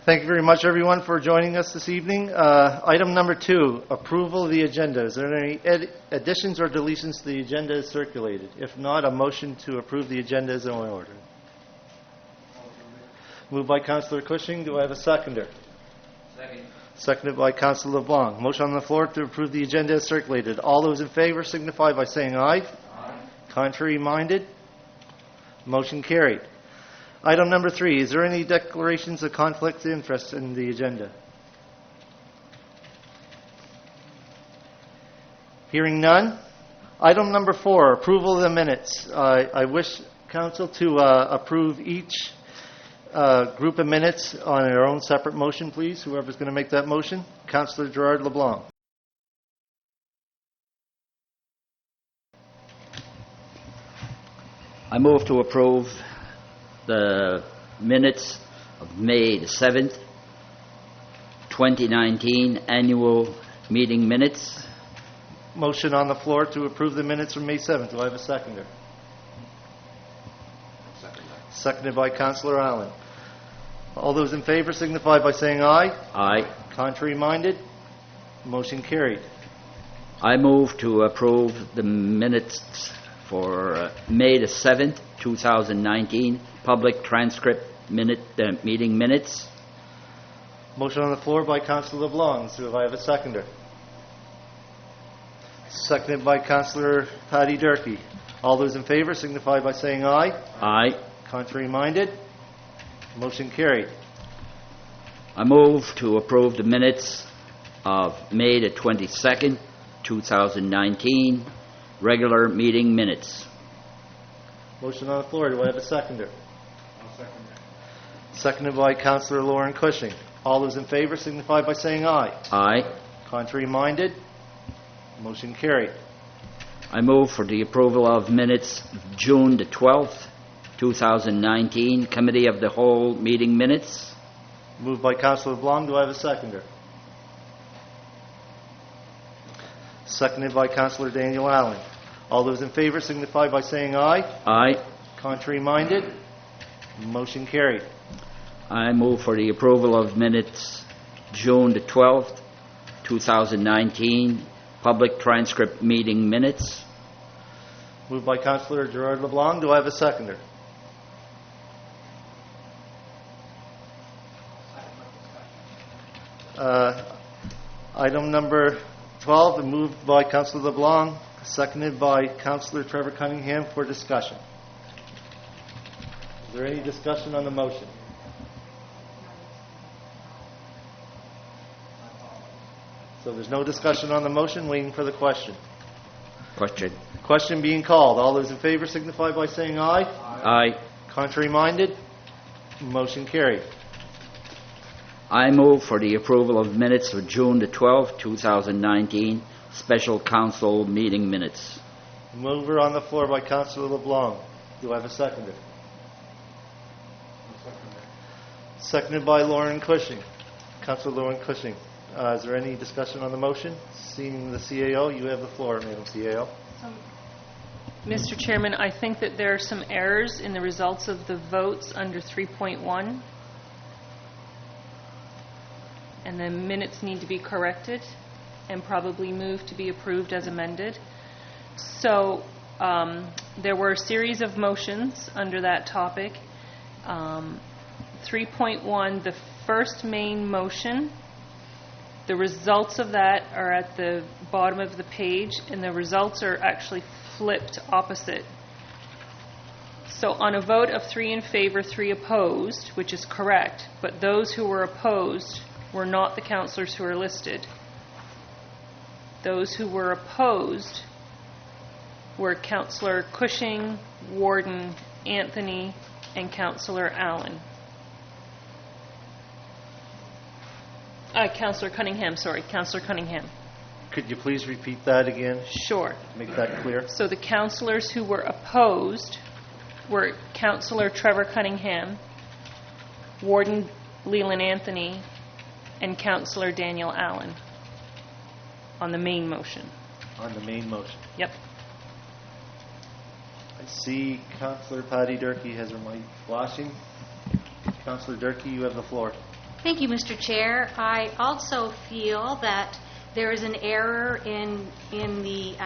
Thank you very much, everyone, for joining us this evening. Item number 2, approval of the agenda. Is there any additions or deletions to the agenda as circulated? If not, a motion to approve the agenda is in order. Moved by Councillor Cushing. Do I have a seconder? Second. Seconded by Councillor LeBlanc. Motion on the floor to approve the agenda as circulated. All those in favor signify by saying aye. Aye. Contrary minded? Motion carried. Item number 3, is there any declarations of conflict of interest in the agenda? Hearing none. Item number 4, approval of the minutes. I wish Council to approve each group of minutes on their own separate motion, please. Whoever's going to make that motion. Councillor Gerard LeBlanc. I move to approve the minutes of May the 7th, 2019 annual meeting minutes. Motion on the floor to approve the minutes from May 7th. Do I have a seconder? Seconded by Councillor Allen. All those in favor signify by saying aye. Aye. Contrary minded? Motion carried. I move to approve the minutes for May the 7th, 2019 public transcript meeting minutes. Motion on the floor by Councillor LeBlanc. Do I have a seconder? Seconded by Councillor Paddy Durkee. All those in favor signify by saying aye. Aye. Contrary minded? Motion carried. I move to approve the minutes of May the 22nd, 2019 regular meeting minutes. Motion on the floor. Do I have a seconder? I'll second that. Seconded by Councillor Lauren Cushing. All those in favor signify by saying aye. Aye. Contrary minded? Motion carried. I move for the approval of minutes of June the 12th, 2019 Committee of the Whole meeting minutes. Moved by Councillor LeBlanc. Do I have a seconder? Seconded by Councillor Daniel Allen. All those in favor signify by saying aye. Aye. Contrary minded? Motion carried. I move for the approval of minutes June the 12th, 2019 public transcript meeting minutes. Moved by Councillor Gerard LeBlanc. Do I have a seconder? Item number 12, moved by Councillor LeBlanc, seconded by Councillor Trevor Cunningham for discussion. Is there any discussion on the motion? So there's no discussion on the motion, waiting for the question. Question. Question being called. All those in favor signify by saying aye. Aye. Contrary minded? Motion carried. I move for the approval of minutes of June the 12th, 2019 special council meeting minutes. Mover on the floor by Councillor LeBlanc. Do I have a seconder? I'll second that. Seconded by Lauren Cushing. Councillor Lauren Cushing. Is there any discussion on the motion? Seeing the CAO, you have the floor, Madam CAO. Mr. Chairman, I think that there are some errors in the results of the votes under 3.1, and the minutes need to be corrected and probably moved to be approved as amended. So there were a series of motions under that topic. 3.1, the first main motion, the results of that are at the bottom of the page, and the results are actually flipped opposite. So on a vote of 3 in favor, 3 opposed, which is correct, but those who were opposed were not the councillors who are listed. Those who were opposed were Councillor Cushing, Warden, Anthony, and Councillor Allen. Councillor Cunningham, sorry, Councillor Cunningham. Could you please repeat that again? Sure. Make that clear. So the councillors who were opposed were Councillor Trevor Cunningham, Warden Leland Anthony, and Councillor Daniel Allen on the main motion. On the main motion. Yep. I see Councillor Paddy Durkee has her mic flashing. Councillor Durkee, you have the floor. Thank you, Mr. Chair. I also feel that there is an error in the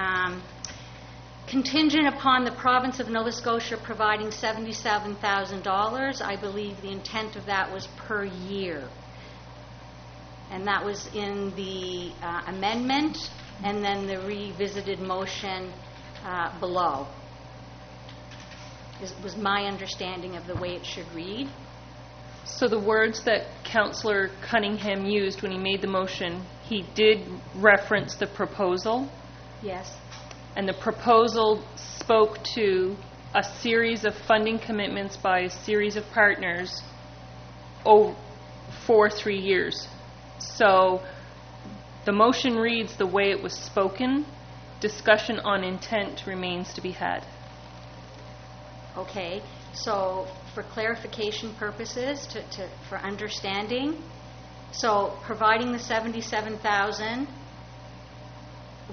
contingent upon the province of Nova Scotia providing $77,000. I believe the intent of that was per year. And that was in the amendment and then the revisited motion below. Was my understanding of the way it should read. So the words that Councillor Cunningham used when he made the motion, he did reference the proposal, Yes. and the proposal spoke to a series of funding commitments by a series of partners for 3 years. So the motion reads the way it was spoken. Discussion on intent remains to be had. Okay. So for clarification purposes, for understanding, so providing the $77,000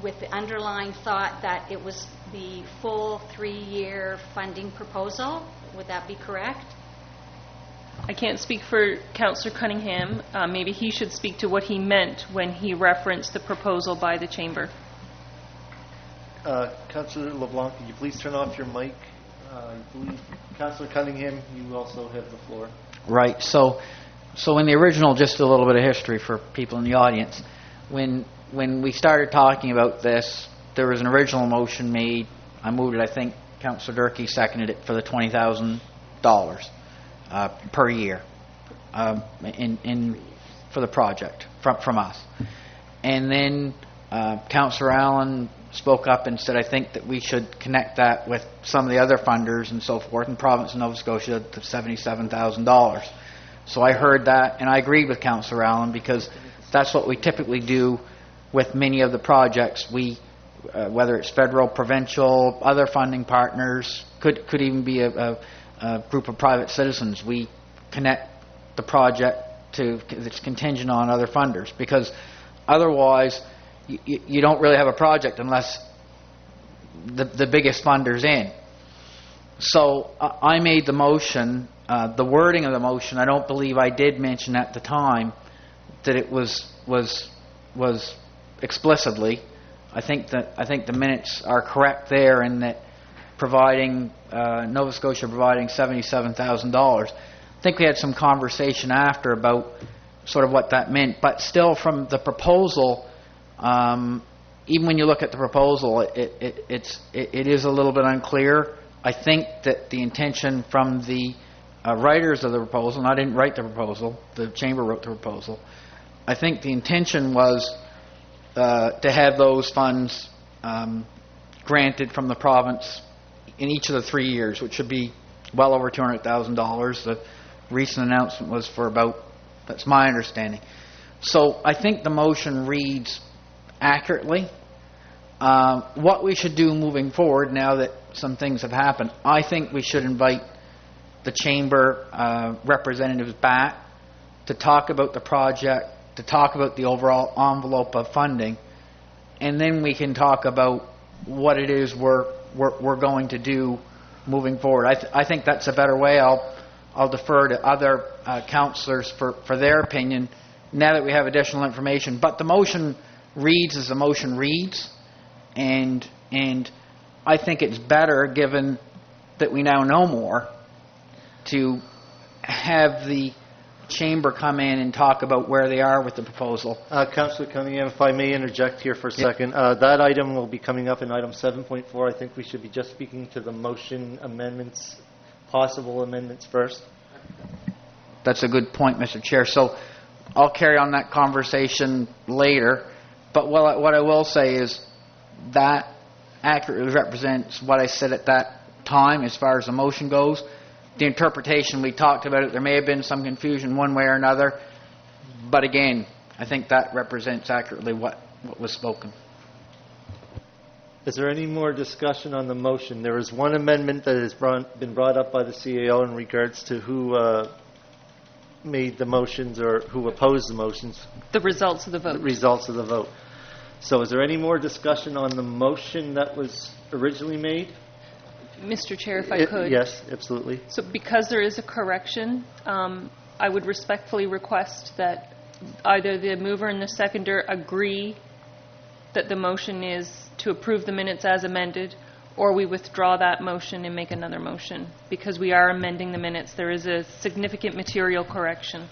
with the underlying thought that it was the full 3-year funding proposal, would that be correct? I can't speak for Councillor Cunningham. Maybe he should speak to what he meant when he referenced the proposal by the Chamber. Councillor LeBlanc, could you please turn off your mic? I believe Councillor Cunningham, you also have the floor. Right. So in the original, just a little bit of history for people in the audience. When we started talking about this, there was an original motion made. I moved it. I think Councillor Durkee seconded it for the $20,000 per year for the project from us. And then Councillor Allen spoke up and said, I think that we should connect that with some of the other funders and so forth, and province of Nova Scotia to $77,000. So I heard that, and I agreed with Councillor Allen, because that's what we typically do with many of the projects. We, whether it's federal, provincial, other funding partners, could even be a group of private citizens, we connect the project to, it's contingent on other funders, because otherwise you don't really have a project unless the biggest funder's in. So I made the motion, the wording of the motion, I don't believe I did mention at the time that it was explicitly. I think the minutes are correct there in that providing Nova Scotia providing $77,000. I think we had some conversation after about sort of what that meant, but still from the proposal, even when you look at the proposal, it is a little bit unclear. I think that the intention from the writers of the proposal, and I didn't write the proposal, the Chamber wrote the proposal, I think the intention was to have those funds granted from the province in each of the 3 years, which should be well over $200,000. The recent announcement was for about, that's my understanding. So I think the motion reads accurately. What we should do moving forward, now that some things have happened, I think we should invite the Chamber representatives back to talk about the project, to talk about the overall envelope of funding, and then we can talk about what it is we're going to do moving forward. I think that's a better way. I'll defer to other councillors for their opinion now that we have additional information. But the motion reads as the motion reads, and I think it's better, given that we now know more, to have the Chamber come in and talk about where they are with the proposal. Councillor Cunningham, if I may interject here for a second. That item will be coming up in item 7.4. I think we should be just speaking to the motion amendments, possible amendments first. That's a good point, Mr. Chair. So I'll carry on that conversation later. But what I will say is that accurately represents what I said at that time as far as the motion goes. The interpretation, we talked about it, there may have been some confusion one way or another, but again, I think that represents accurately what was spoken. Is there any more discussion on the motion? There is one amendment that has been brought up by the CAO in regards to who made the motions or who opposed the motions. The results of the vote. The results of the vote. So is there any more discussion on the motion that was originally made? Mr. Chair, if I could. Yes, absolutely. So because there is a correction, I would respectfully request that either the mover and the seconder agree that the motion is to approve the minutes as amended, or we withdraw that motion and make another motion, because we are amending the minutes. There is a significant material correction.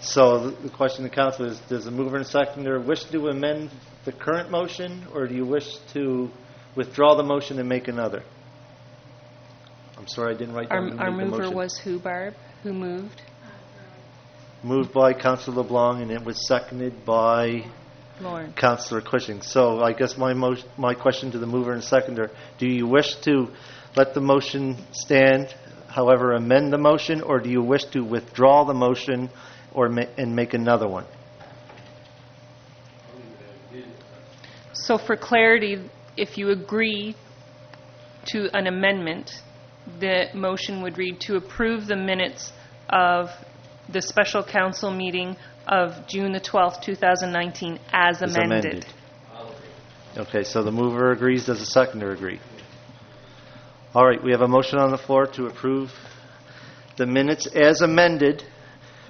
So the question to council is, does the mover and seconder wish to amend the current motion, or do you wish to withdraw the motion and make another? I'm sorry, I didn't write down who Our made the mover motion. was who, Barb? Who moved? Moved by Councillor LeBlanc, and it was seconded by Lauren. Councillor Cushing. So I guess my question to the mover and seconder, do you wish to let the motion stand, however amend the motion, or do you wish to withdraw the motion and make another one? So for clarity, if you agree to an amendment, the motion would read to approve the minutes of the special council meeting of June the 12th, 2019, as As amended. Okay, so the mover agrees, does the seconder agree? All right, we have a motion on the floor to approve the minutes as amended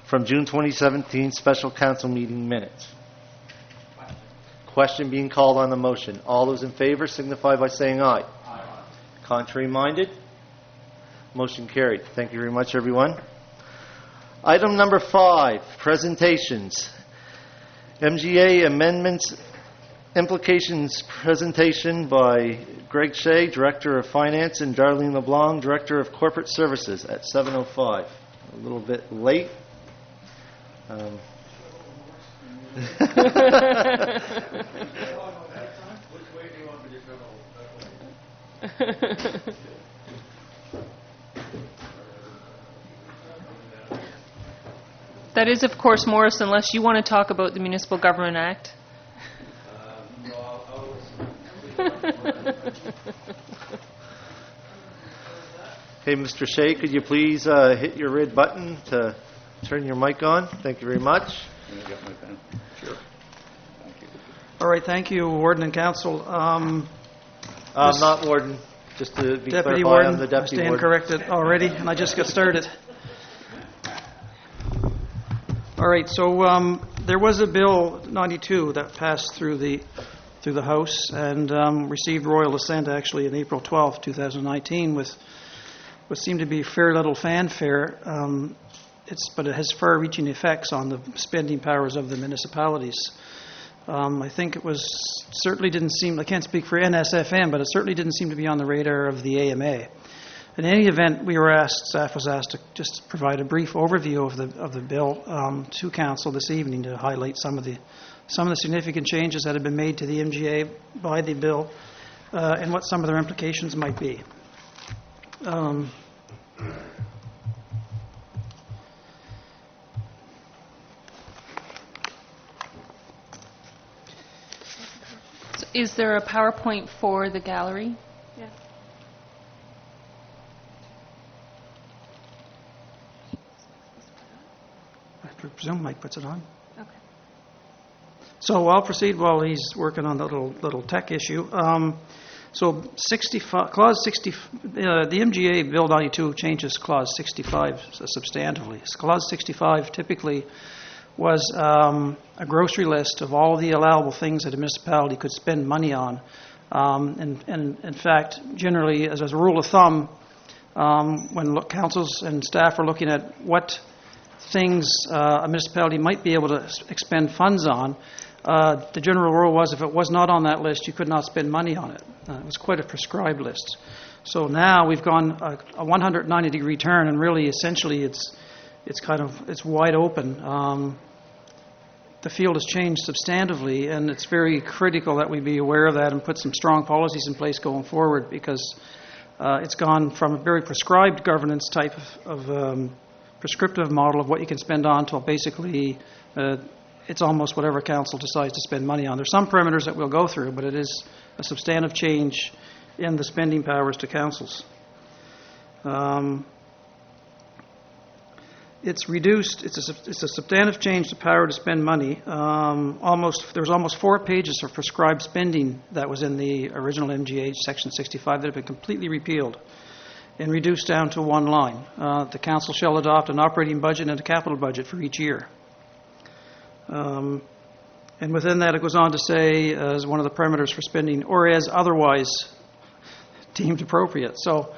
from June 2017 special council meeting minutes. Question being called on the motion. All those in favor signify by saying aye. Aye. Contrary minded? Motion carried. Thank you very much, everyone. Item number 5, presentations. MGA amendments implications presentation by Greg Shea, Director of Finance, and Darlene LeBlanc, Director of Corporate Services at 7:05. A little bit late. That is, of course, Morris, unless you want to talk about the Municipal Government Act. Okay, Mr. Shea, could you please hit your red button to turn your mic on? Thank you very much. All right, thank you, Warden and Council. Not Warden, just to be Deputy clarified, Warden, I'm the I Deputy stand Warden. corrected already, and I just got started. All right, so there was a Bill 92 that passed through the House and received royal assent actually on April 12, 2019, with what seemed to be fair little fanfare. But it has far-reaching effects on the spending powers of the municipalities. I think it certainly didn't seem, I can't speak for NSFM, but it certainly didn't seem to be on the radar of the AMA. In any event, staff was asked to just provide a brief overview of the bill to council this evening to highlight some of the significant changes that have been made to the MGA by the bill and what some of their implications might be. Is there a PowerPoint for the gallery? Yeah. I presume Mike puts it on. Okay. So I'll proceed while he's working on the little tech issue. So 65, Clause 60, the MGA Bill 92 changes Clause 65 substantively. Clause 65 typically was a grocery list of all the allowable things that a municipality could spend money on. And in fact, generally, as a rule of thumb, when councils and staff are looking at what things a municipality might be able to expend funds on, the general rule was if it was not on that list, you could not spend money on it. It was quite a prescribed list. So now we've gone a 190-degree turn, and really, essentially, it's wide open. The field has changed substantively, and it's very critical that we be aware of that and put some strong policies in place going forward, because it's gone from a very prescribed governance type of prescriptive model of what you can spend on to basically it's almost whatever council decides to spend money on. There's some parameters that we'll go through, but it is a substantive change in the spending powers to councils. It's reduced. It's a substantive change to power to spend money. There's almost 4 pages of prescribed spending that was in the original MGA Section 65 that have been completely repealed. and reduced down to one line. The council shall adopt an operating budget and a capital budget for each year. And within that, it goes on to say, as one of the parameters for spending, or as otherwise deemed appropriate. So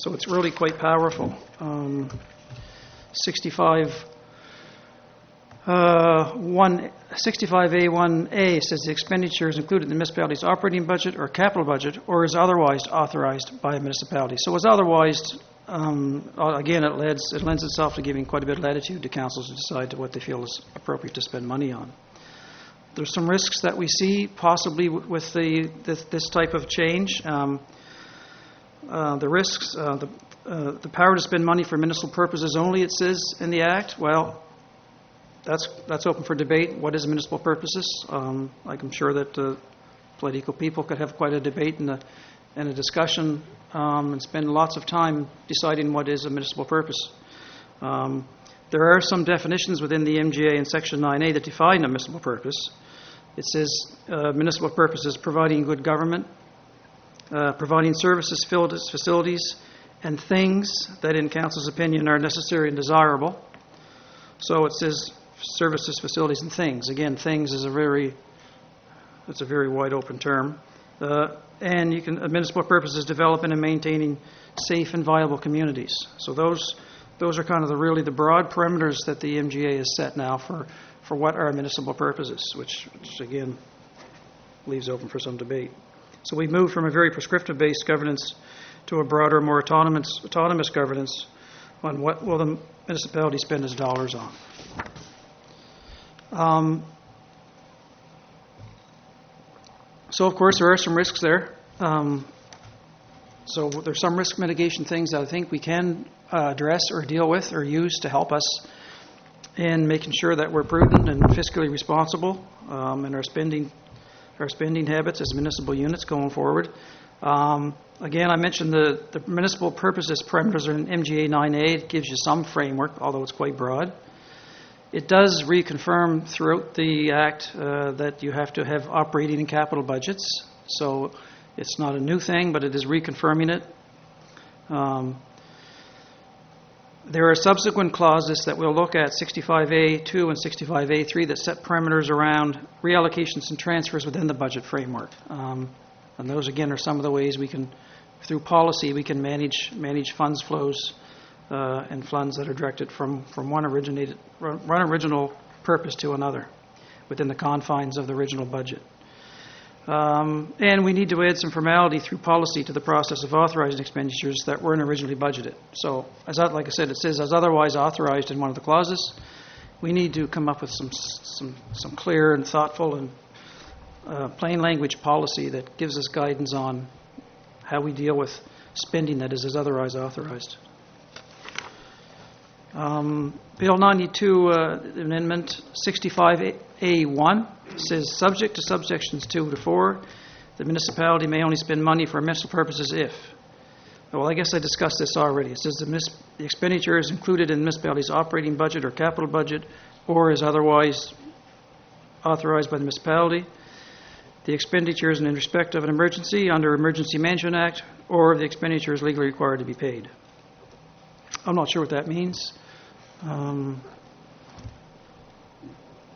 it's really quite powerful. 65A1A says the expenditure is included in the municipality's operating budget or capital budget, or is otherwise authorized by a municipality. So it's otherwise, again, it lends itself to giving quite a bit of latitude to councils to decide what they feel is appropriate to spend money on. There's some risks that we see possibly with this type of change. The risks, the power to spend money for municipal purposes only, it says in the Act. Well, that's open for debate. What is municipal purposes? I'm sure that political people could have quite a debate and a discussion and spend lots of time deciding what is a municipal purpose. There are some definitions within the MGA in Section 9A that define a municipal purpose. It says municipal purpose is providing good government, providing services, facilities, and things that, in council's opinion, are necessary and desirable. So it says services, facilities, and things. Again, things is a very wide open term. And a municipal purpose is developing and maintaining safe and viable communities. So those are kind of the broad parameters that the MGA has set now for what are municipal purposes, which again leaves open for some debate. So we moved from a very prescriptive-based governance to a broader, more autonomous governance on what will the municipality spend its dollars on. So, of course, there are some risks there. So there's some risk mitigation things that I think we can address or deal with or use to help us in making sure that we're prudent and fiscally responsible in our spending habits as municipal units going forward. Again, I mentioned the municipal purposes parameters are in MGA 9A. It gives you some framework, although it's quite broad. It does reconfirm throughout the Act that you have to have operating and capital budgets. So it's not a new thing, but it is reconfirming it. There are subsequent clauses that we'll look at, 65A2 and 65A3, that set parameters around reallocations and transfers within the budget framework. And those, again, are some of the ways we can, through policy, we can manage funds flows and funds that are directed from one original purpose to another within the confines of the original budget. And we need to add some formality through policy to the process of authorizing expenditures that weren't originally budgeted. So, like I said, it says as otherwise authorized in one of the clauses. We need to come up with some clear and thoughtful and plain language policy that gives us guidance on how we deal with spending that is as otherwise authorized. Bill 92 Amendment 65A1 says, subject to subsections 2 to 4, the municipality may only spend money for municipal purposes if. Well, I guess I discussed this already. It says the expenditure is included in the municipality's operating budget or capital budget or is otherwise authorized by the municipality. The expenditure is in respect of an emergency under Emergency Management Act, or the expenditure is legally required to be paid. I'm not sure what that means.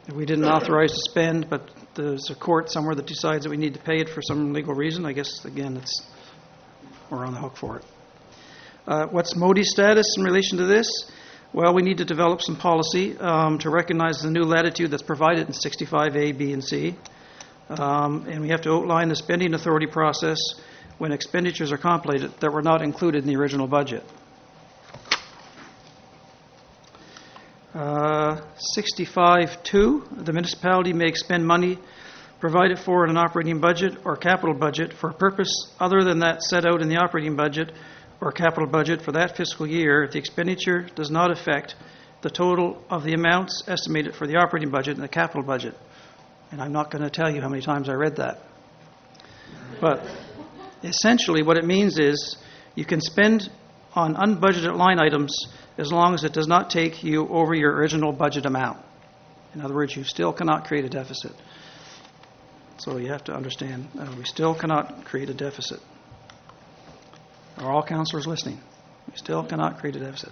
If we didn't authorize to spend, but there's a court somewhere that decides that we need to pay it for some legal reason, I guess, again, we're on the hook for it. What's MODI's status in relation to this? Well, we need to develop some policy to recognize the new latitude that's provided in 65A, B, and C. And we have to outline the spending authority process when expenditures are contemplated that were not included in the original budget. 65.2, the municipality may expend money provided for in an operating budget or capital budget for a purpose other than that set out in the operating budget or capital budget for that fiscal year if the expenditure does not affect the total of the amounts estimated for the operating budget and the capital budget. And I'm not going to tell you how many times I read that. But essentially what it means is you can spend on unbudgeted line items as long as it does not take you over your original budget amount. In other words, you still cannot create a deficit. So you have to understand, we still cannot create a deficit. Are all councillors listening? We still cannot create a deficit.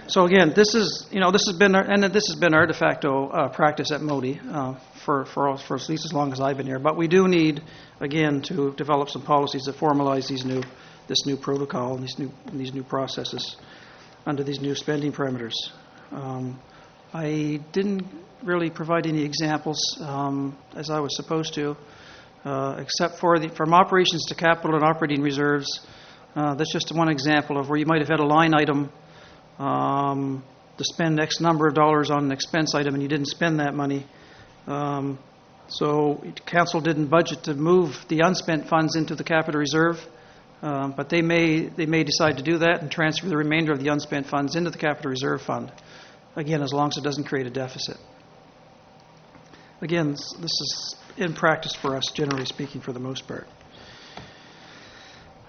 So again, this has been our de facto practice at Modi for at least as long as I've been here. But we do need, again, to develop some policies that formalize this new protocol and these new processes under these new spending parameters. I didn't really provide any examples as I was supposed to, except for from operations to capital and operating reserves. That's just one example of where you might have had a line item to spend X number of dollars on an expense item and you didn't spend that money. So council didn't budget to move the unspent funds into the capital reserve, but they may decide to do that and transfer the remainder of the unspent funds into the capital reserve fund. Again, as long as it doesn't create a deficit. Again, this is in practice for us, generally speaking, for the most part.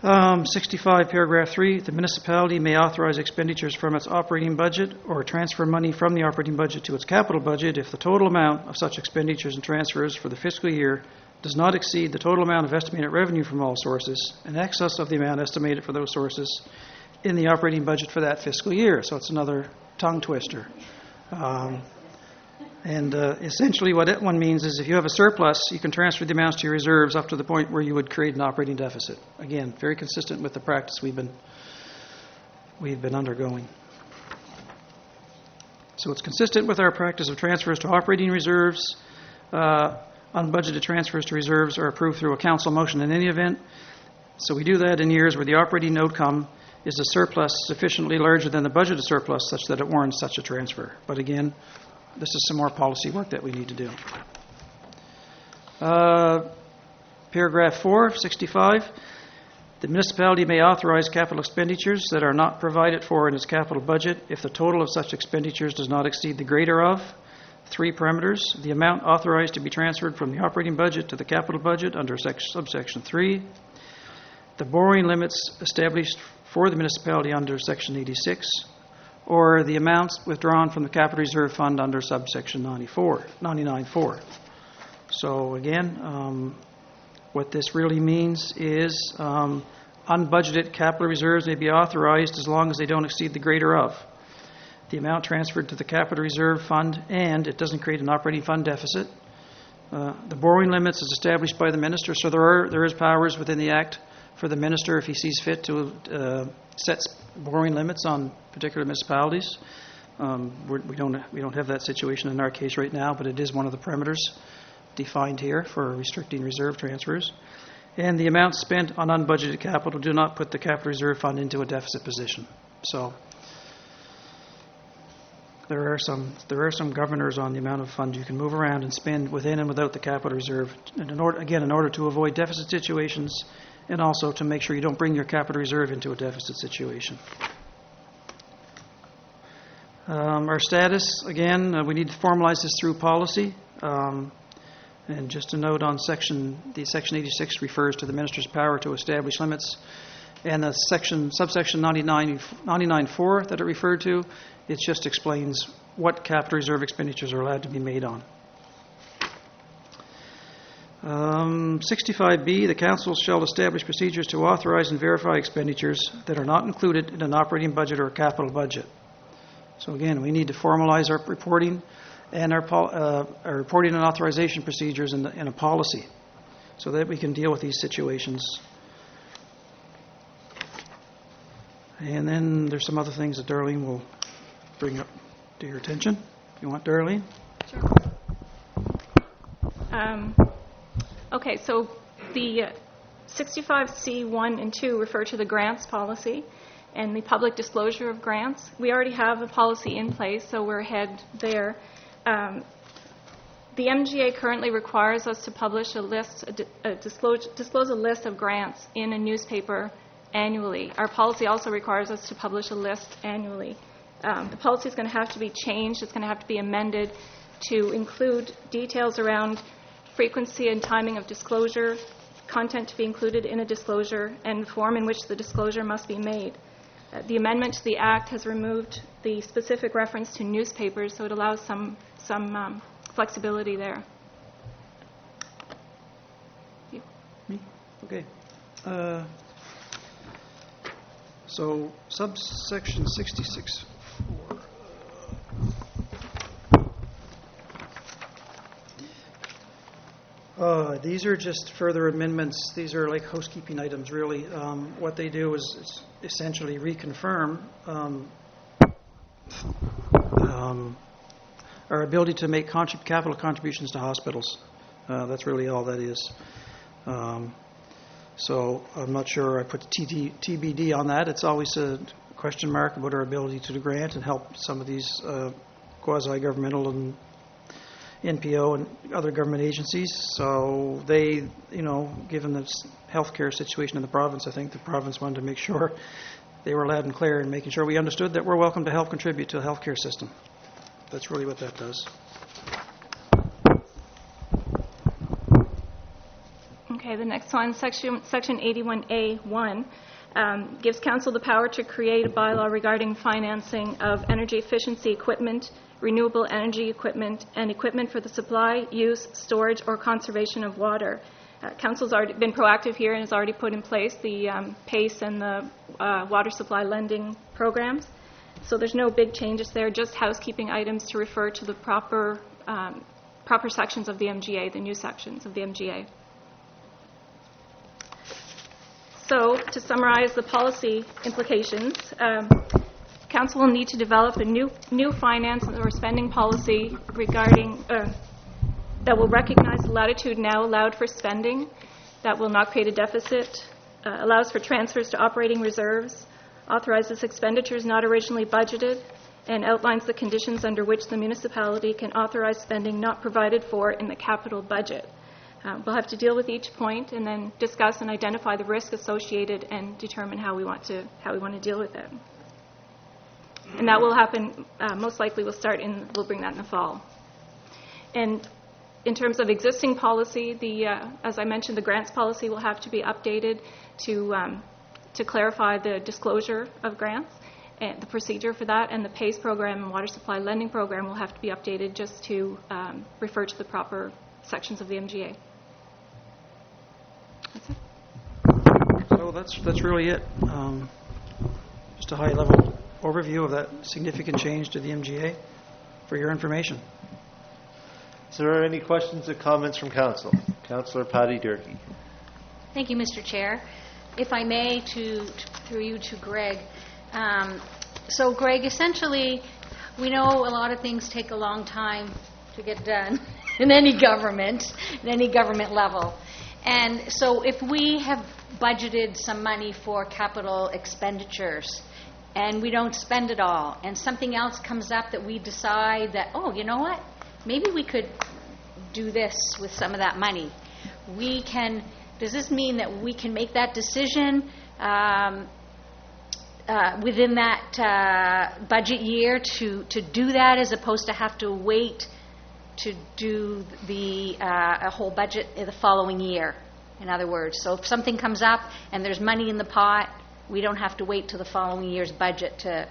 65, paragraph 3, the municipality may authorize expenditures from its operating budget or transfer money from the operating budget to its capital budget if the total amount of such expenditures and transfers for the fiscal year does not exceed the total amount of estimated revenue from all sources in excess of the amount estimated for those sources in the operating budget for that fiscal year. So it's another tongue twister. Essentially what that one means is if you have a surplus, you can transfer the amounts to your reserves up to the point where you would create an operating deficit. Again, very consistent with the practice we've been undergoing. So it's consistent with our practice of transfers to operating reserves. Unbudgeted transfers to reserves are approved through a council motion in any event. So we do that in years where the operating outcome is a surplus sufficiently larger than the budgeted surplus such that it warrants such a transfer. But again, this is some more policy work that we need to do. Paragraph 4, 65. The municipality may authorize capital expenditures that are not provided for in its capital budget if the total of such expenditures does not exceed the greater of 3 parameters. The amount authorized to be transferred from the operating budget to the capital budget under subsection 3. The borrowing limits established for the municipality under section 86. Or the amounts withdrawn from the capital reserve fund under subsection 99.4. So again, what this really means is unbudgeted capital reserves may be authorized as long as they don't exceed the greater of the amount transferred to the capital reserve fund and it doesn't create an operating fund deficit. The borrowing limits is established by the minister, so there is powers within the Act for the minister if he sees fit to set borrowing limits on particular municipalities. We don't have that situation in our case right now, but it is one of the parameters defined here for restricting reserve transfers. And the amounts spent on unbudgeted capital do not put the capital reserve fund into a deficit position. So there are some governors on the amount of funds you can move around and spend within and without the capital reserve. And in order to avoid deficit situations, and also to make sure you don't bring your capital reserve into a deficit situation. Our status, again, we need to formalize this through policy. And just a note on section 86 refers to the minister's power to establish limits. And the subsection 99.4 that it referred to, it just explains what capital reserve expenditures are allowed to be made on. 65B, the council shall establish procedures to authorize and verify expenditures that are not included in an operating budget or a capital budget. So again, we need to formalize our reporting and our reporting and authorization procedures in a policy so that we can deal with these situations. And then there's some other things that Darlene will bring up to your attention. You want Darlene? Sure. Okay, so the 65C1 and 2 refer to the grants policy and the public disclosure of grants. We already have a policy in place, so we're ahead there. The MGA currently requires us to publish a list, disclose a list of grants in a newspaper annually. Our policy also requires us to publish a list annually. The policy is going to have to be changed. It's going to have to be amended to include details around frequency and timing of disclosure, content to be included in a disclosure, and the form in which the disclosure must be made. The amendment to the Act has removed the specific reference to newspapers, so it allows some flexibility there. Me? Okay. So subsection 66. These are just further amendments. These are like housekeeping items, really. What they do is essentially reconfirm our ability to make capital contributions to hospitals. That's really all that is. So I'm not sure I put TBD on that. It's always a question mark about our ability to grant and help some of these quasi-governmental and NPO and other government agencies. So they, given the healthcare situation in the province, I think the province wanted to make sure they were loud and clear in making sure we understood that we're welcome to help contribute to the healthcare system. That's really what that does. Okay, the next one, Section 81A1, gives council the power to create a bylaw regarding financing of energy efficiency equipment, renewable energy equipment, and equipment for the supply, use, storage, or conservation of water. Council's already been proactive here and has already put in place the PACE and the water supply lending programs. So there's no big changes there, just housekeeping items to refer to the proper sections of the MGA, the new sections of the MGA. So, to summarize the policy implications, Council will need to develop a new finance or spending policy regarding that will recognize the latitude now allowed for spending, that will not create a deficit, allows for transfers to operating reserves, authorizes expenditures not originally budgeted, and outlines the conditions under which the municipality can authorize spending not provided for in the capital budget. We'll have to deal with each point and then discuss and identify the risk associated and determine how we want to deal with it. And that will happen, most likely we'll bring that in the fall. And in terms of existing policy, as I mentioned, the grants policy will have to be updated to clarify the disclosure of grants and the procedure for that, and the PACE program and water supply lending program will have to be updated just to refer to the proper sections of the MGA. That's it. So that's really it. Just a high-level overview of that significant change to the MGA for your information. Is there any questions or comments from council? Councillor Patty Durkee. Thank you, Mr. Chair. If I may, through you to Greg. So, Greg, essentially, we know a lot of things take a long time to get done in any government, at any government level. And so if we have budgeted some money for capital expenditures and we don't spend it all, and something else comes up that we decide that, oh, you know what, maybe we could do this with some of that money. Does this mean that we can make that decision within that budget year to do that, as opposed to have to wait to do a whole budget the following year, in other words? So if something comes up and there's money in the pot, we don't have to wait till the following year's budget to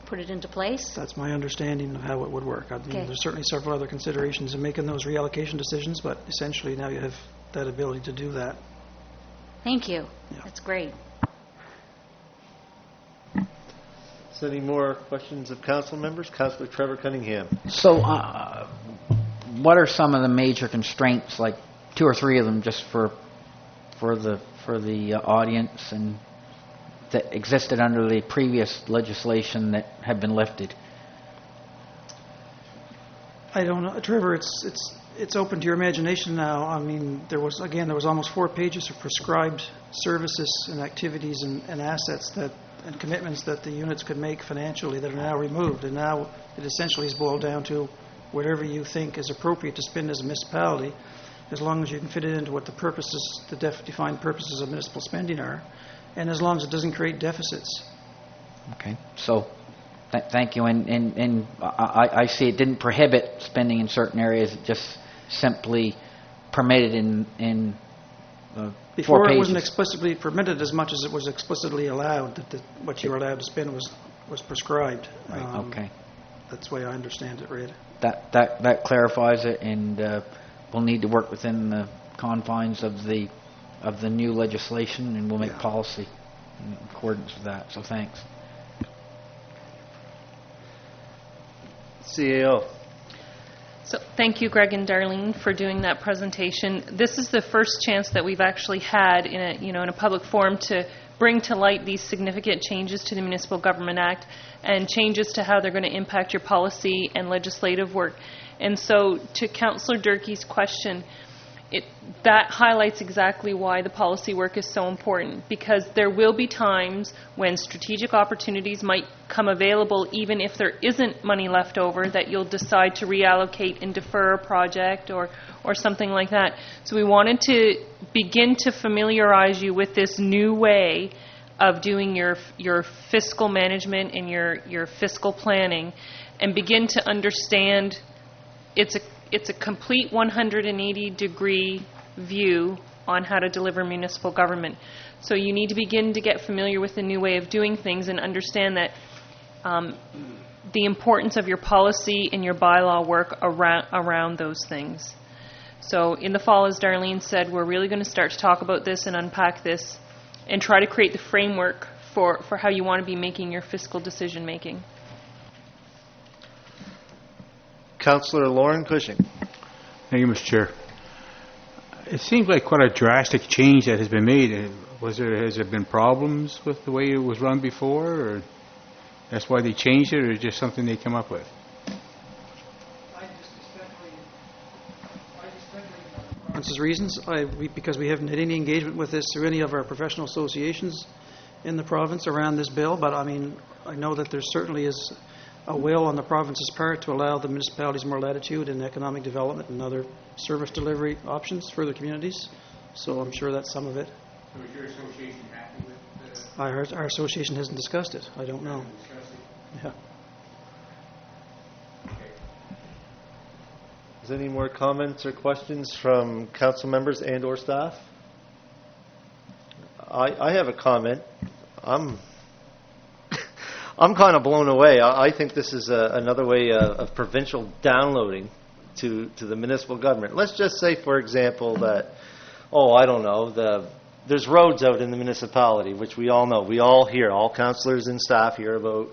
put it into place? That's my understanding of how it would work. I mean, Okay. there's certainly several other considerations in making those reallocation decisions, but essentially now you have that ability to do that. Thank you. Yeah. That's great. Is there any more questions of council members? Councillor Trevor Cunningham. So, what are some of the major constraints, like 2 or 3 of them, just for the audience, and that existed under the previous legislation that have been lifted? I don't know, Trevor. It's open to your imagination now. I mean, there was almost 4 pages of prescribed services and activities and assets and commitments that the units could make financially that are now removed, and now it essentially is boiled down to whatever you think is appropriate to spend as a municipality, as long as you can fit it into what the defined purposes of municipal spending are, and as long as it doesn't create deficits. Okay, so thank you. And I see it didn't prohibit spending in certain areas; it just simply permitted in 4 Before pages. it wasn't explicitly permitted as much as it was explicitly allowed. That what you were allowed to spend was prescribed. Right. Okay. That's the way I understand it, Red. That clarifies it, and we'll need to work within the confines of the new legislation, and we'll make Yeah. policy. in accordance with that. So thanks. CAO. So thank you, Greg and Darlene, for doing that presentation. This is the first chance that we've actually had in a public forum to bring to light these significant changes to the Municipal Government Act and changes to how they're going to impact your policy and legislative work. And so to Councillor Durkee's question, that highlights exactly why the policy work is so important, because there will be times when strategic opportunities might come available, even if there isn't money left over, that you'll decide to reallocate and defer a project or something like that. So we wanted to begin to familiarize you with this new way of doing your fiscal management and your fiscal planning, and begin to understand it's a complete 180-degree view on how to deliver municipal government. So you need to begin to get familiar with the new way of doing things and understand that the importance of your policy and your bylaw work around those things. So in the fall, as Darlene said, we're really going to start to talk about this and unpack this and try to create the framework for how you want to be making your fiscal decision making. Councillor Lauren Cushing. Thank you, Mr. Chair. It seems like quite a drastic change that has been made. Has there been problems with the way it was run before, or that's why they changed it, or just something they come up with? Province's reasons, because we haven't had any engagement with this through any of our professional associations in the province around this bill, but I mean, I know that there certainly is a will on the province's part to allow the municipalities more latitude in economic development and other service delivery options for the communities. So I'm sure that's some of it. So is your association happy with this? Our association hasn't discussed it. I don't know. Yeah. Is there any more comments or questions from council members and or staff? I have a comment. I'm kind of blown away. I think this is another way of provincial downloading to the municipal government. Let's just say, for example, that, I don't know, there's roads out in the municipality, which we all know. We all hear, all councillors and staff hear about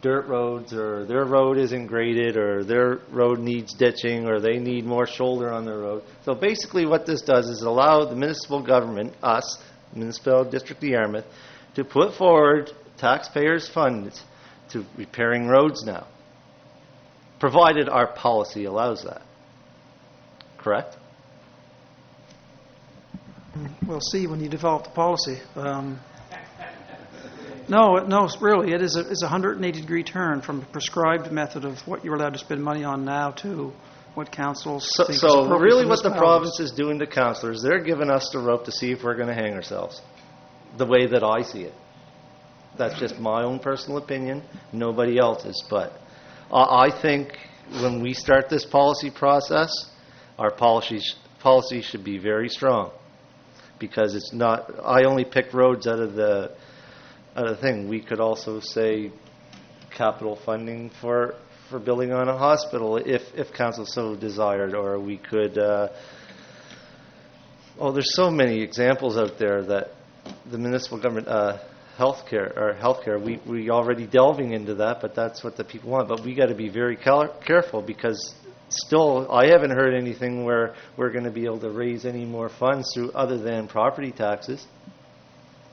dirt roads, or their road isn't graded, or their road needs ditching, or they need more shoulder on their road. So basically what this does is allow the municipal government, us, Municipal District of Yarmouth, to put forward taxpayers' funds to repairing roads now, provided our policy allows that. Correct? We'll see when you develop the policy. No, really, it's a 180-degree turn from the prescribed method of what you're allowed to spend money on now to what councils think is So appropriate really for what the municipalities. province is doing to councillors, they're giving us the rope to see if we're going to hang ourselves, the way that I see it. That's just my own personal opinion, nobody else's. But I think when we start this policy process, our policy should be very strong, because it's not. I only pick roads out of the thing. We could also say capital funding for building on a hospital if council so desired, or we could. There's so many examples out there that the municipal government. Healthcare, we already delving into that, but that's what the people want. But we got to be very careful, because still I haven't heard anything where we're going to be able to raise any more funds through other than property taxes.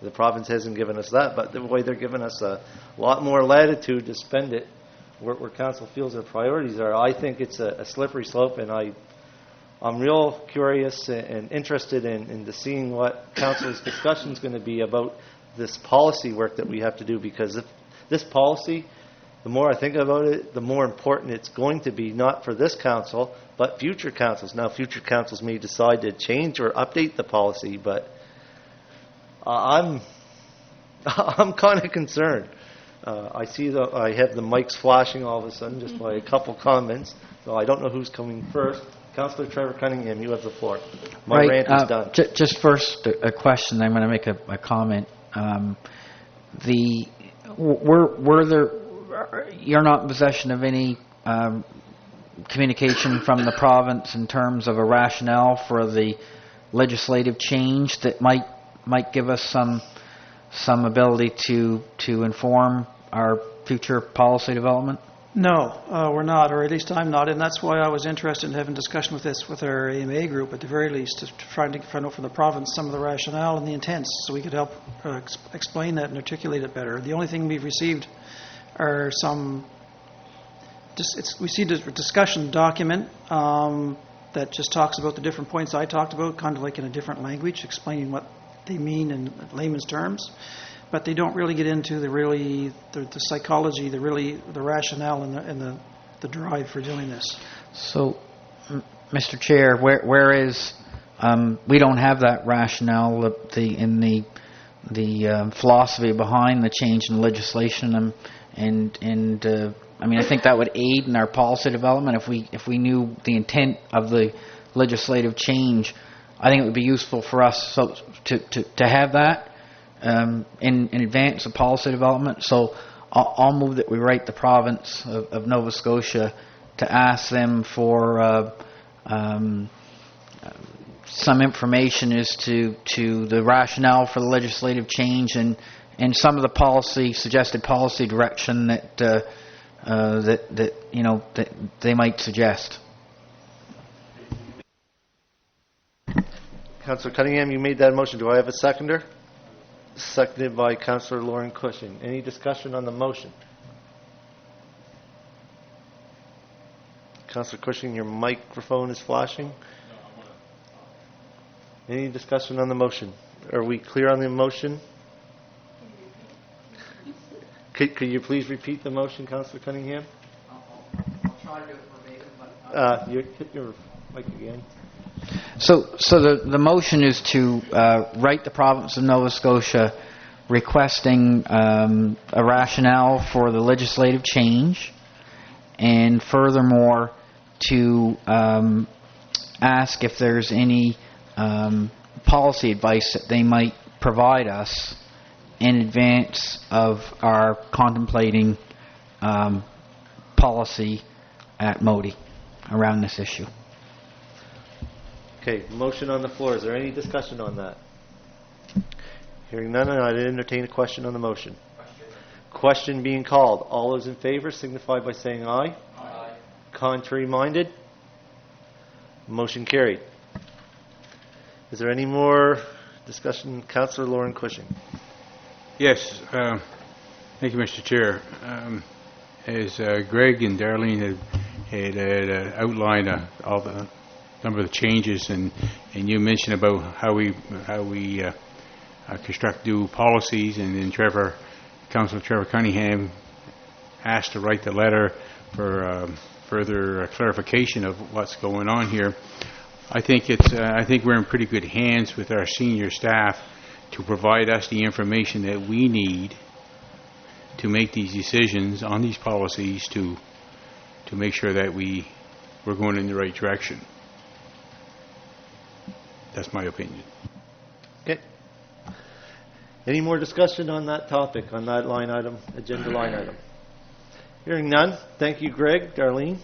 The province hasn't given us that, but the way they're giving us a lot more latitude to spend it where council feels their priorities are, I think it's a slippery slope, and I'm real curious and interested in seeing what council's discussion is going to be about this policy work that we have to do, because if this policy, the more I think about it, the more important it's going to be, not for this council, but future councils. Now, future councils may decide to change or update the policy, but I'm kind of concerned. I see I have the mics flashing all of a sudden just by a couple comments, so I don't know who's coming first. Councillor Trevor Cunningham, you have the floor. My rant is done. Just first, a question, then I'm going to make a comment. You're not in possession of any communication from the province in terms of a rationale for the legislative change that might give us some some ability to inform our future policy development? No, we're not, or at least I'm not, and that's why I was interested in having discussion with this with our AMA group, at the very least, to try to find out from the province some of the rationale and the intents, so we could help explain that and articulate it better. The only thing we've received are some. We see a discussion document that just talks about the different points I talked about, kind of like in a different language, explaining what they mean in layman's terms. But they don't really get into the psychology, the rationale and the drive for doing this. So, Mr. Chair, whereas we don't have that rationale in the philosophy behind the change in legislation, and I mean, I think that would aid in our policy development if we knew the intent of the legislative change. I think it would be useful for us to have that. In advance of policy development. So I'll move that we write the province of Nova Scotia to ask them for some information as to the rationale for the legislative change and some of the suggested policy direction that they might suggest. Councillor Cunningham, you made that motion. Do I have a seconder? Seconded by Councillor Lauren Cushing. Any discussion on the motion? Councillor Cushing, your microphone is flashing. Any discussion on the motion? Are we clear on the motion? Could you please repeat the motion, Councillor Cunningham? I'll try to do it verbatim. You hit your mic again. So the motion is to write the province of Nova Scotia requesting a rationale for the legislative change, and furthermore to ask if there's any policy advice that they might provide us in advance of our contemplating policy at Modi around this issue. Okay, motion on the floor. Is there any discussion on that? Hearing none, I'd entertain a question on the motion. Question being called. All those in favor signify by saying aye. Aye. Contrary minded? Motion carried. Is there any more discussion? Councillor Lauren Cushing. Yes, thank you, Mr. Chair. As Greg and Darlene had outlined all the number of the changes, and you mentioned about how we construct new policies, and then Councillor Trevor Cunningham asked to write the letter for further clarification of what's going on here. I think we're in pretty good hands with our senior staff to provide us the information that we need to make these decisions on these policies to make sure that we're going in the right direction. That's my opinion. Okay. Any more discussion on that topic, on that line item, agenda line item? Hearing none. Thank you, Greg, Darlene.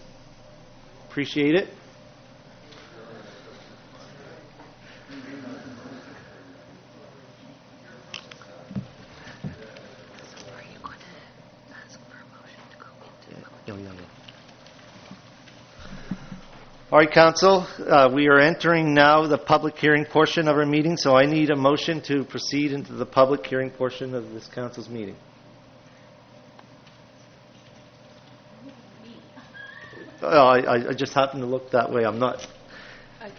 Appreciate it. All right, Council, we are entering now the public hearing portion of our meeting, so I need a motion to proceed into the public hearing portion of this Council's meeting. I just happened to look that way. I'm not...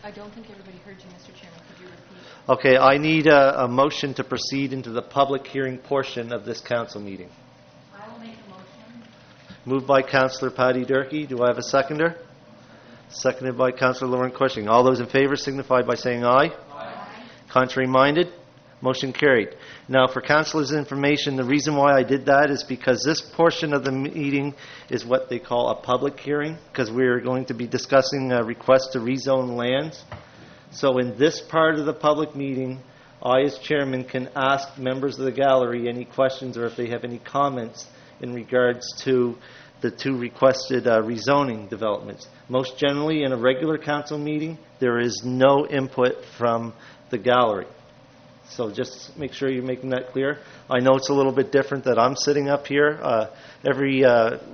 I don't think everybody heard you, Mr. Chairman. Could you repeat? Okay, I need a motion to proceed into the public hearing portion of this Council meeting. I will make a motion. Moved by Councillor Patty Durkee. Do I have a seconder? Seconded by Councillor Lauren Cushing. All those in favor signify by saying aye. Aye. Contrary minded? Motion carried. Now, for Councillors' information, the reason why I did that is because this portion of the meeting is what they call a public hearing, because we are going to be discussing a request to rezone lands. So in this part of the public meeting, I, as chairman, can ask members of the gallery any questions or if they have any comments in regards to the two requested rezoning developments. Most generally, in a regular council meeting, there is no input from the gallery. So just make sure you're making that clear. I know it's a little bit different that I'm sitting up here. Every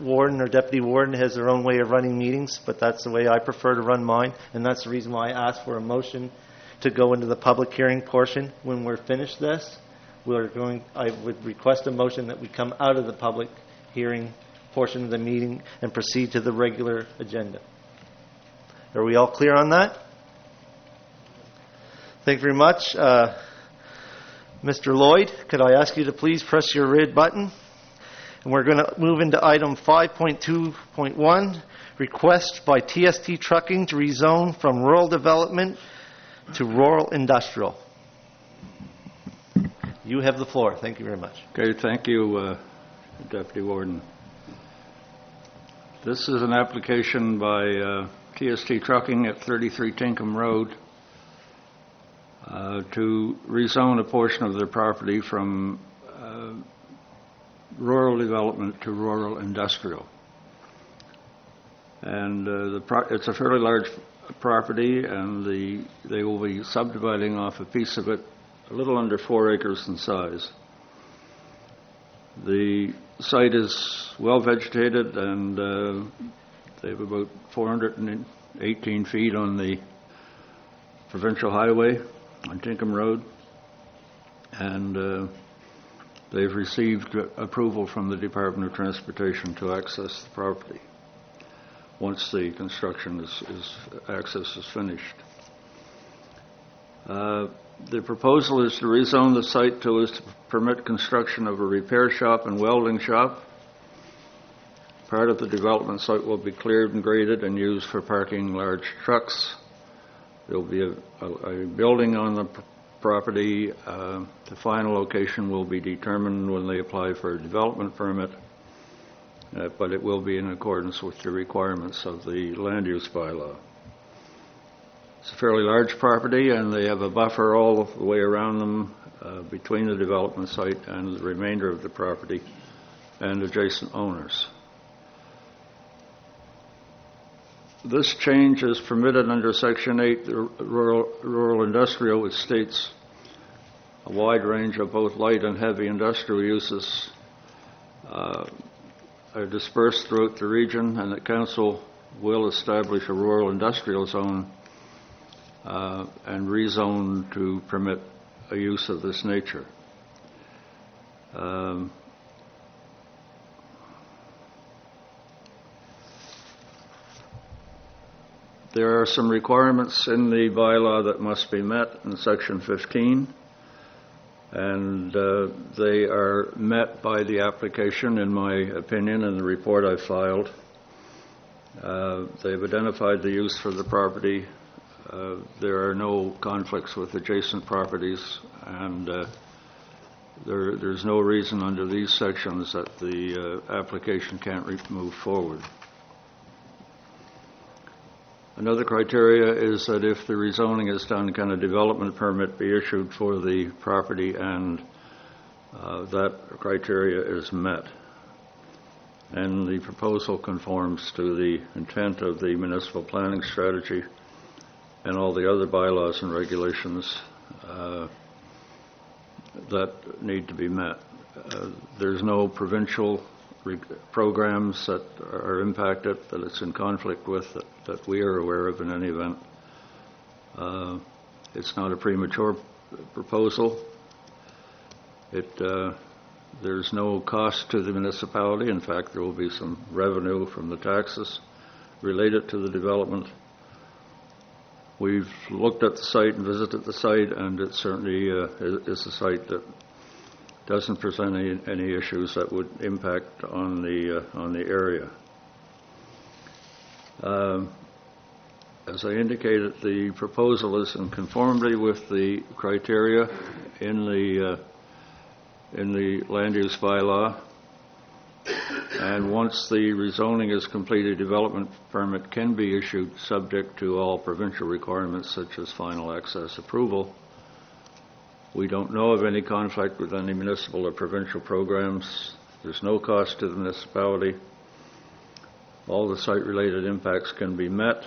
warden or deputy warden has their own way of running meetings, but that's the way I prefer to run mine, and that's the reason why I asked for a motion to go into the public hearing portion. When we're finished this, I would request a motion that we come out of the public hearing portion of the meeting and proceed to the regular agenda. Are we all clear on that? Thank you very much. Mr. Lloyd, could I ask you to please press your red button? And we're going to move into item 5.2.1, request by TST Trucking to rezone from rural development to rural industrial. You have the floor. Thank you very much. Okay, thank you, Deputy Warden. This is an application by TST Trucking at 33 Tinkham Road to rezone a portion of their property from rural development to rural industrial. And it's a fairly large property, and they will be subdividing off a piece of it a little under 4 acres in size. The site is well vegetated, and they have about 418 feet on the provincial highway on Tinkham Road, and they've received approval from the Department of Transportation to access the property once the construction access is finished. The proposal is to rezone the site to permit construction of a repair shop and welding shop. Part of the development site will be cleared and graded and used for parking large trucks. There will be a building on the property. The final location will be determined when they apply for a development permit, but it will be in accordance with the requirements of the land use bylaw. It's a fairly large property, and they have a buffer all the way around them between the development site and the remainder of the property and adjacent owners. This change is permitted under Section 8, the rural industrial, which states a wide range of both light and heavy industrial uses are dispersed throughout the region, and that Council will establish a rural industrial zone and rezone to permit a use of this nature. There are some requirements in the bylaw that must be met in Section 15, and they are met by the application, in my opinion, in the report I filed. They've identified the use for the property. There are no conflicts with adjacent properties, and there's no reason under these sections that the application can't move forward. Another criteria is that if the rezoning is done, can a development permit be issued for the property, and that criteria is met. And the proposal conforms to the intent of the municipal planning strategy and all the other bylaws and regulations that need to be met. There's no provincial programs that are impacted, that it's in conflict with, that we are aware of in any event. It's not a premature proposal. There's no cost to the municipality. In fact, there will be some revenue from the taxes related to the development. We've looked at the site and visited the site, and it certainly is a site that doesn't present any issues that would impact on the area. As I indicated, the proposal is in conformity with the criteria in the land use bylaw, and once the rezoning is completed, development permit can be issued subject to all provincial requirements such as final access approval. We don't know of any conflict with any municipal or provincial programs. There's no cost to the municipality. All the site-related impacts can be met.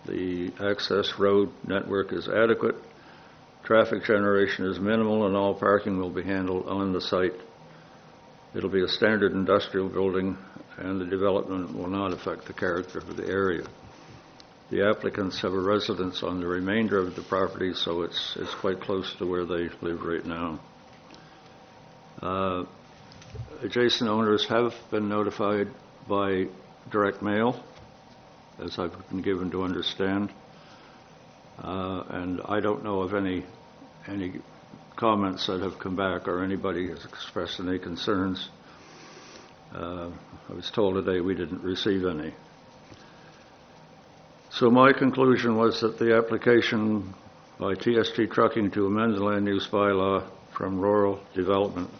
The access road network is adequate. Traffic generation is minimal and all parking will be handled on the site. It'll be a standard industrial building and the development will not affect the character of the area. The applicants have a residence on the remainder of the property, so it's quite close to where they live right now. Adjacent owners have been notified by direct mail, as I've been given to understand. And I don't know of any comments that have come back or anybody has expressed any concerns. I was told today we didn't receive any. So my conclusion was that the application by TST Trucking to amend the land use bylaw from rural development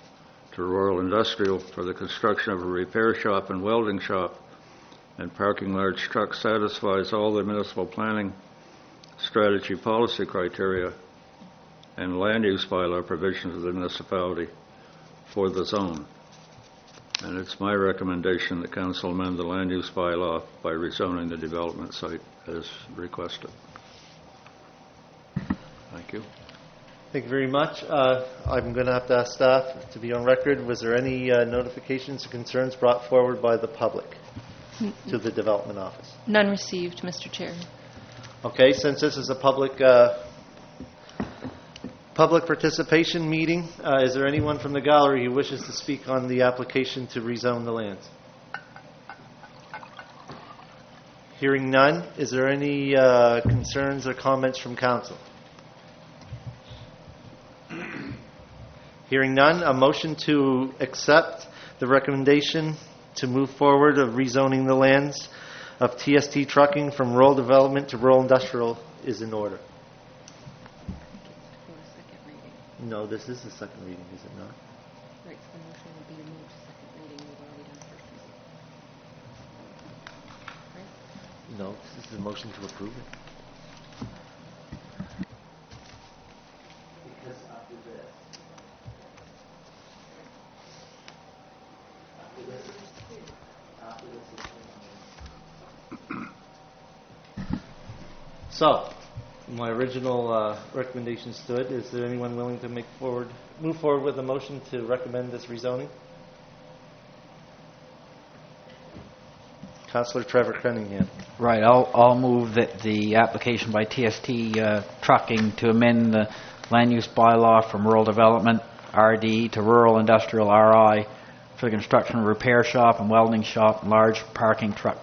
to rural industrial for the construction of a repair shop and welding shop and parking large trucks satisfies all the municipal planning strategy policy criteria and land use bylaw provisions of the municipality for the zone. And it's my recommendation that council amend the land use bylaw by rezoning the development site as requested. Thank you. Thank you very much. I'm going to have to ask staff to be on record. Was there any notifications or concerns brought forward by the public to the development office? None received, Mr. Chair. Okay, since this is a public participation meeting, is there anyone from the gallery who wishes to speak on the application to rezone the lands? Hearing none, is there any concerns or comments from council? Hearing none, a motion to accept the recommendation to move forward of rezoning the lands of TST Trucking from rural development to rural industrial is in order. No, this is the second reading, is it not? Right, so the motion will be moved to second reading. We've already done first reading. Right? No, this is the motion to approve it. Because after this, so, my original recommendation stood. Is there anyone willing to move forward with a motion to recommend this rezoning? Councillor Trevor Cunningham. Right, I'll move that the application by TST Trucking to amend the land use bylaw from rural development, RD, to rural industrial, RI, for the construction of a repair shop and welding shop and large parking truck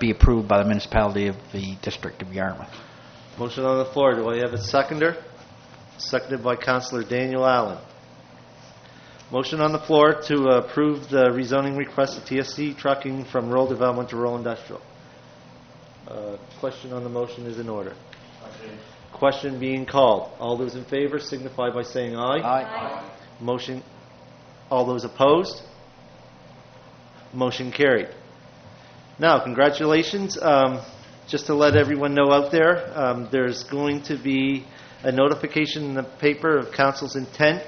be approved by the municipality of the District of Yarmouth. Motion on the floor. Do I have a seconder? Seconded by Councillor Daniel Allen. Motion on the floor to approve the rezoning request of TST Trucking from rural development to rural industrial. Question on the motion is in order. Question being called. All those in favor signify by saying aye. Aye. Motion. All those opposed? Motion carried. Now, congratulations. Just to let everyone know out there, there's going to be a notification in the paper of council's intent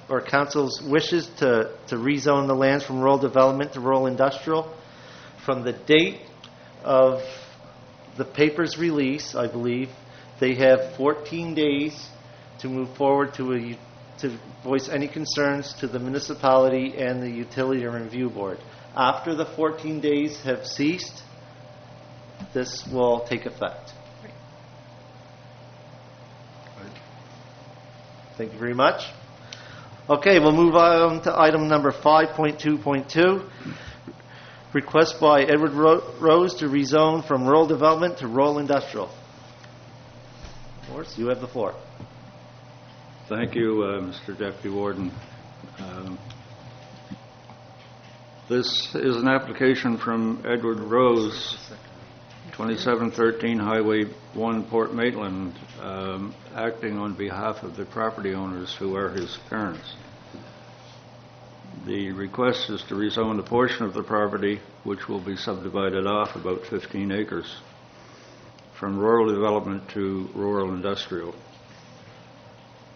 or council's wishes to rezone the lands from rural development to rural industrial. From the date of the paper's release, I believe, they have 14 days to move forward to voice any concerns to the municipality and the Utility Review Board. After the 14 days have ceased, this will take effect. Thank you very much. Okay, we'll move on to item number 5.2.2. Request by Edward Rose to rezone from rural development to rural industrial. Morris, you have the floor. Thank you, Mr. Deputy Warden. This is an application from Edward Rose, 2713 Highway 1, Port Maitland, acting on behalf of the property owners who are his parents. The request is to rezone a portion of the property, which will be subdivided off about 15 acres, from rural development to rural industrial.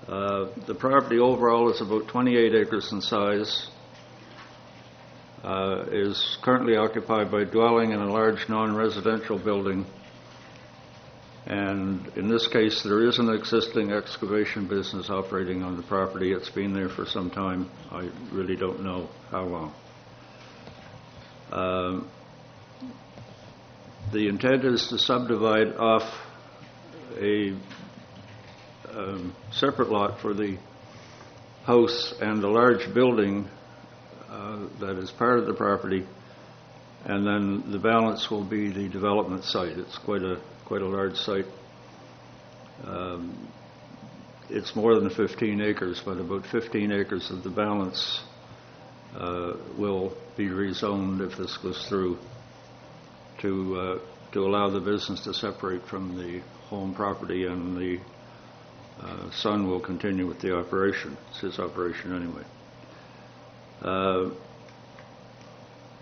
The property overall is about 28 acres in size, is currently occupied by dwelling and a large non-residential building, And in this case, there is an existing excavation business operating on the property. It's been there for some time. I really don't know how long. The intent is to subdivide off a separate lot for the house and the large building that is part of the property, and then the balance will be the development site. It's quite a large site. It's more than 15 acres, but about 15 acres of the balance will be rezoned if this goes through to allow the business to separate from the home property, and the son will continue with the operation. It's his operation anyway.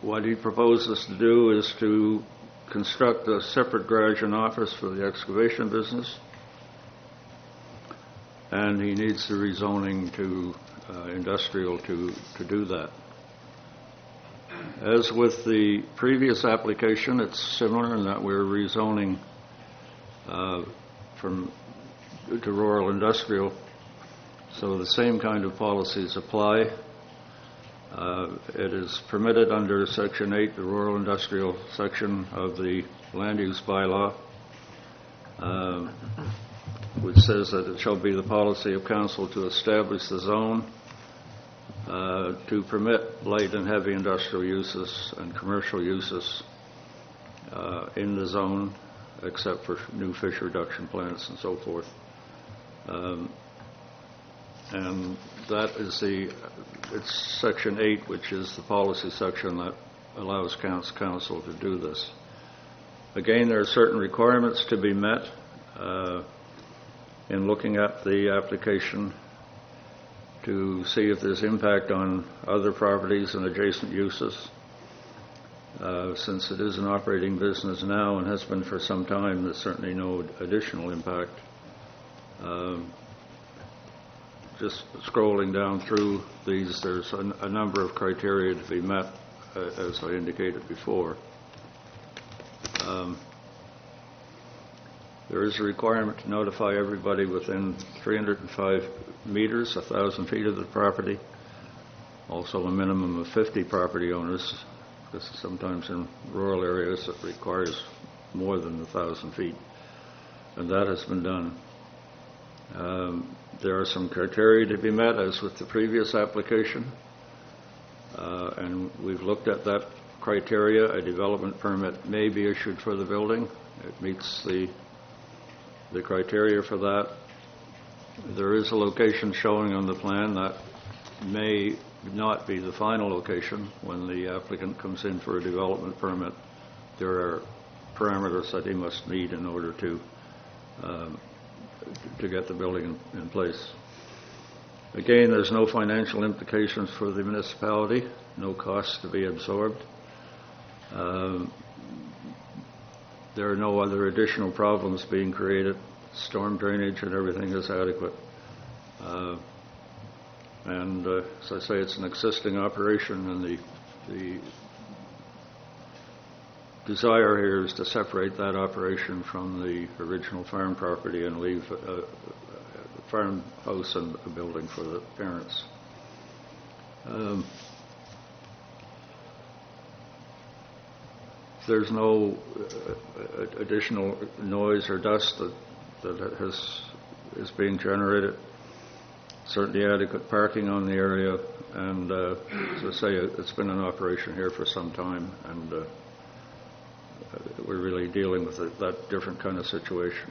What he proposes to do is to construct a separate garage and office for the excavation business, and he needs the rezoning to industrial to do that. As with the previous application, it's similar in that we're rezoning to rural industrial, so the same kind of policies apply. It is permitted under Section 8, the rural industrial section of the land use bylaw, which says that it shall be the policy of council to establish the zone to permit light and heavy industrial uses and commercial uses in the zone, except for new fish reduction plants and so forth. And that is it's Section 8, which is the policy section that allows council to do this. Again, there are certain requirements to be met in looking at the application to see if there's impact on other properties and adjacent uses. Since it is an operating business now and has been for some time, there's certainly no additional impact. Just scrolling down through these, there's a number of criteria to be met, as I indicated before. There is a requirement to notify everybody within 305 meters, 1,000 feet of the property. Also a minimum of 50 property owners, because sometimes in rural areas it requires more than 1,000 feet, and that has been done. There are some criteria to be met, as with the previous application, and we've looked at that criteria. A development permit may be issued for the building. It meets the criteria for that. There is a location showing on the plan that may not be the final location when the applicant comes in for a development permit. There are parameters that he must meet in order to get the building in place. Again, there's no financial implications for the municipality, no costs to be absorbed. There are no other additional problems being created. Storm drainage and everything is adequate. And as I say, it's an existing operation, and the desire here is to separate that operation from the original farm property and leave a farmhouse and a building for the parents. There's no additional noise or dust that is being generated. Certainly adequate parking on the area, and as I say, it's been in operation here for some time, and we're really dealing with that different kind of situation.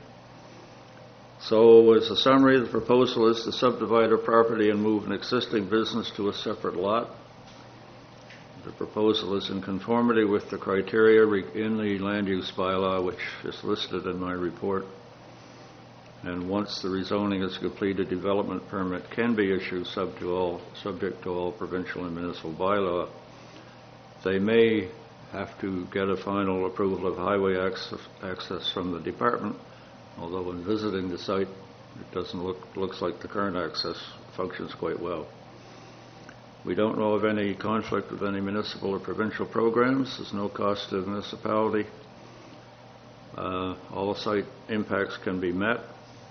So as a summary, the proposal is to subdivide a property and move an existing business to a separate lot. The proposal is in conformity with the criteria in the land use bylaw, which is listed in my report. And once the rezoning is completed, a development permit can be issued subject to all provincial and municipal bylaw. They may have to get a final approval of highway access from the department, although when visiting the site, it looks like the current access functions quite well. We don't know of any conflict with any municipal or provincial programs. There's no cost to the municipality. All site impacts can be met.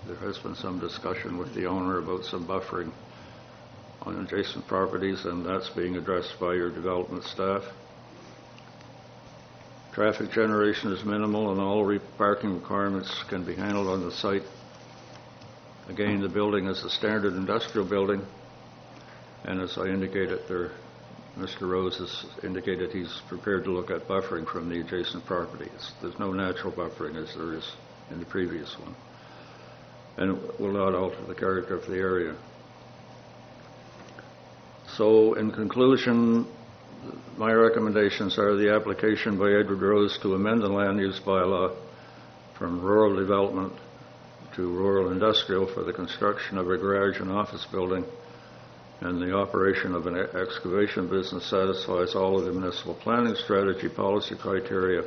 There has been some discussion with the owner about some buffering on adjacent properties, and that's being addressed by your development staff. Traffic generation is minimal, and all parking requirements can be handled on the site. Again, the building is a standard industrial building, and as I indicated there, Mr. Rose has indicated he's prepared to look at buffering from the adjacent properties. There's no natural buffering as there is in the previous one, and it will not alter the character of the area. So, in conclusion, my recommendations are the application by Edward Rose to amend the land use bylaw from rural development to rural industrial for the construction of a garage and office building, and the operation of an excavation business satisfies all of the municipal planning strategy, policy criteria,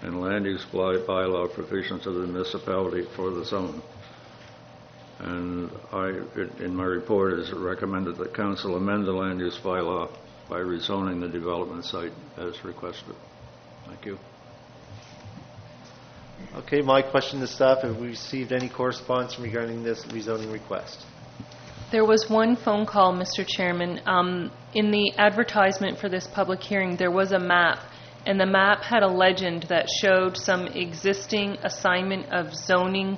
and land use bylaw provisions of the municipality for the zone. And in my report, it is recommended that Council amend the land use bylaw by rezoning the development site as requested. Thank you. Okay, my question to staff, have we received any correspondence regarding this rezoning request? There was one phone call, Mr. Chairman. In the advertisement for this public hearing, there was a map, and the map had a legend that showed some existing assignment of zoning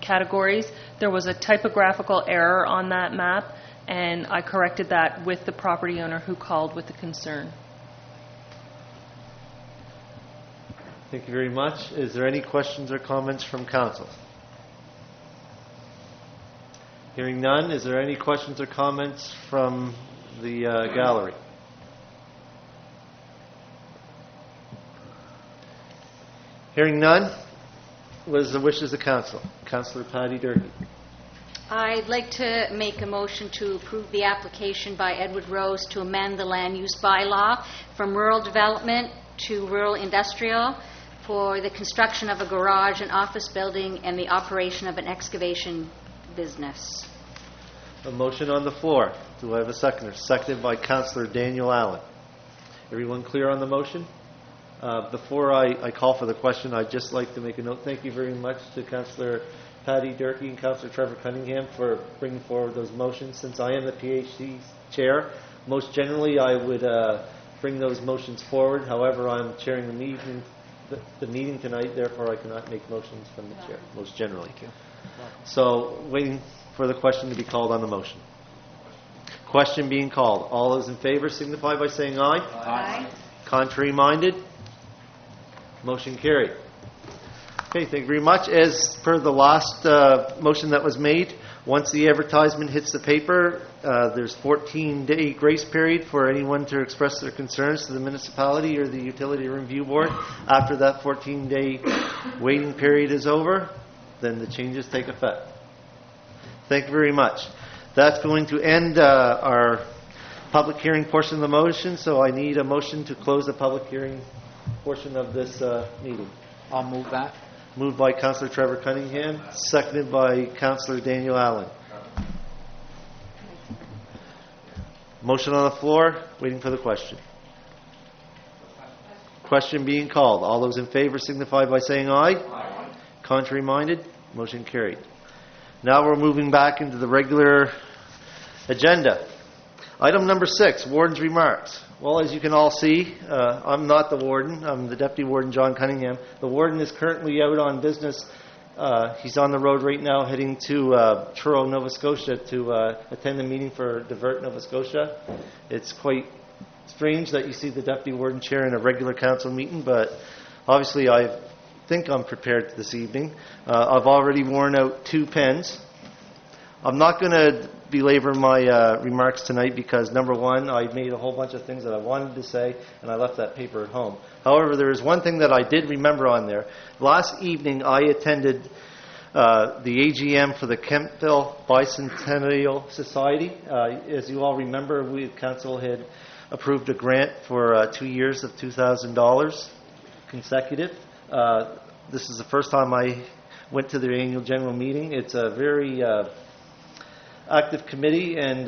categories. There was a typographical error on that map, and I corrected that with the property owner who called with the concern. Thank you very much. Is there any questions or comments from council? Hearing none, is there any questions or comments from the gallery? Hearing none, what is the wishes of council? Councillor Patty Durkee. I'd like to make a motion to approve the application by Edward Rose to amend the land use bylaw from rural development to rural industrial for the construction of a garage and office building and the operation of an excavation business. A motion on the floor. Do I have a seconder? Seconded by Councillor Daniel Allen. Everyone clear on the motion? Before I call for the question, I'd just like to make a note. Thank you very much to Councillor Patty Durkee and Councillor Trevor Cunningham for bringing forward those motions. Since I am the PHC chair, most generally I would bring those motions forward. However, I'm chairing the meeting tonight, therefore I cannot make motions from the chair, most generally. So, waiting for the question to be called on the motion. Question being called. All those in favor signify by saying aye. Aye. Contrary minded? Motion carried. Okay, thank you very much. As per the last motion that was made, once the advertisement hits the paper, there's 14-day grace period for anyone to express their concerns to the municipality or the Utility Review Board. After that 14-day waiting period is over, then the changes take effect. Thank you very much. That's going to end our public hearing portion of the motion, so I need a motion to close the public hearing portion of this meeting. I'll move that. Moved by Councillor Trevor Cunningham, seconded by Councillor Daniel Allen. Motion on the floor, waiting for the question. Question being called. All those in favor signify by saying aye. Aye. Contrary minded? Motion carried. Now we're moving back into the regular agenda. Item number 6, Warden's remarks. Well, as you can all see, I'm not the warden. I'm the Deputy Warden, John Cunningham. The warden is currently out on business. He's on the road right now heading to Truro, Nova Scotia to attend a meeting for Divert, Nova Scotia. It's quite strange that you see the Deputy Warden chair in a regular council meeting, but obviously I think I'm prepared this evening. I've already worn out 2 pens. I'm not going to belabor my remarks tonight because, number one, I made a whole bunch of things that I wanted to say, and I left that paper at home. However, there is one thing that I did remember on there. Last evening, I attended the AGM for the Kemptville Bicentennial Society. As you all remember, we, Council, had approved a grant for 2 years of $2,000 consecutive. This is the first time I went to their annual general meeting. It's a very active committee, and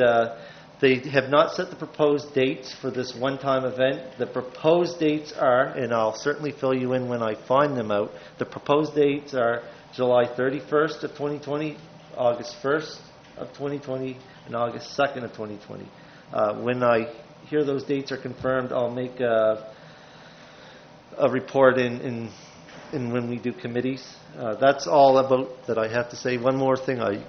They have not set the proposed dates for this one-time event. The proposed dates are, and I'll certainly fill you in when I find them out, the proposed dates are July 31st of 2020, August 1st of 2020, and August 2nd of 2020. When I hear those dates are confirmed, I'll make a report in when we do committees. That's all about that I have to say. One more thing I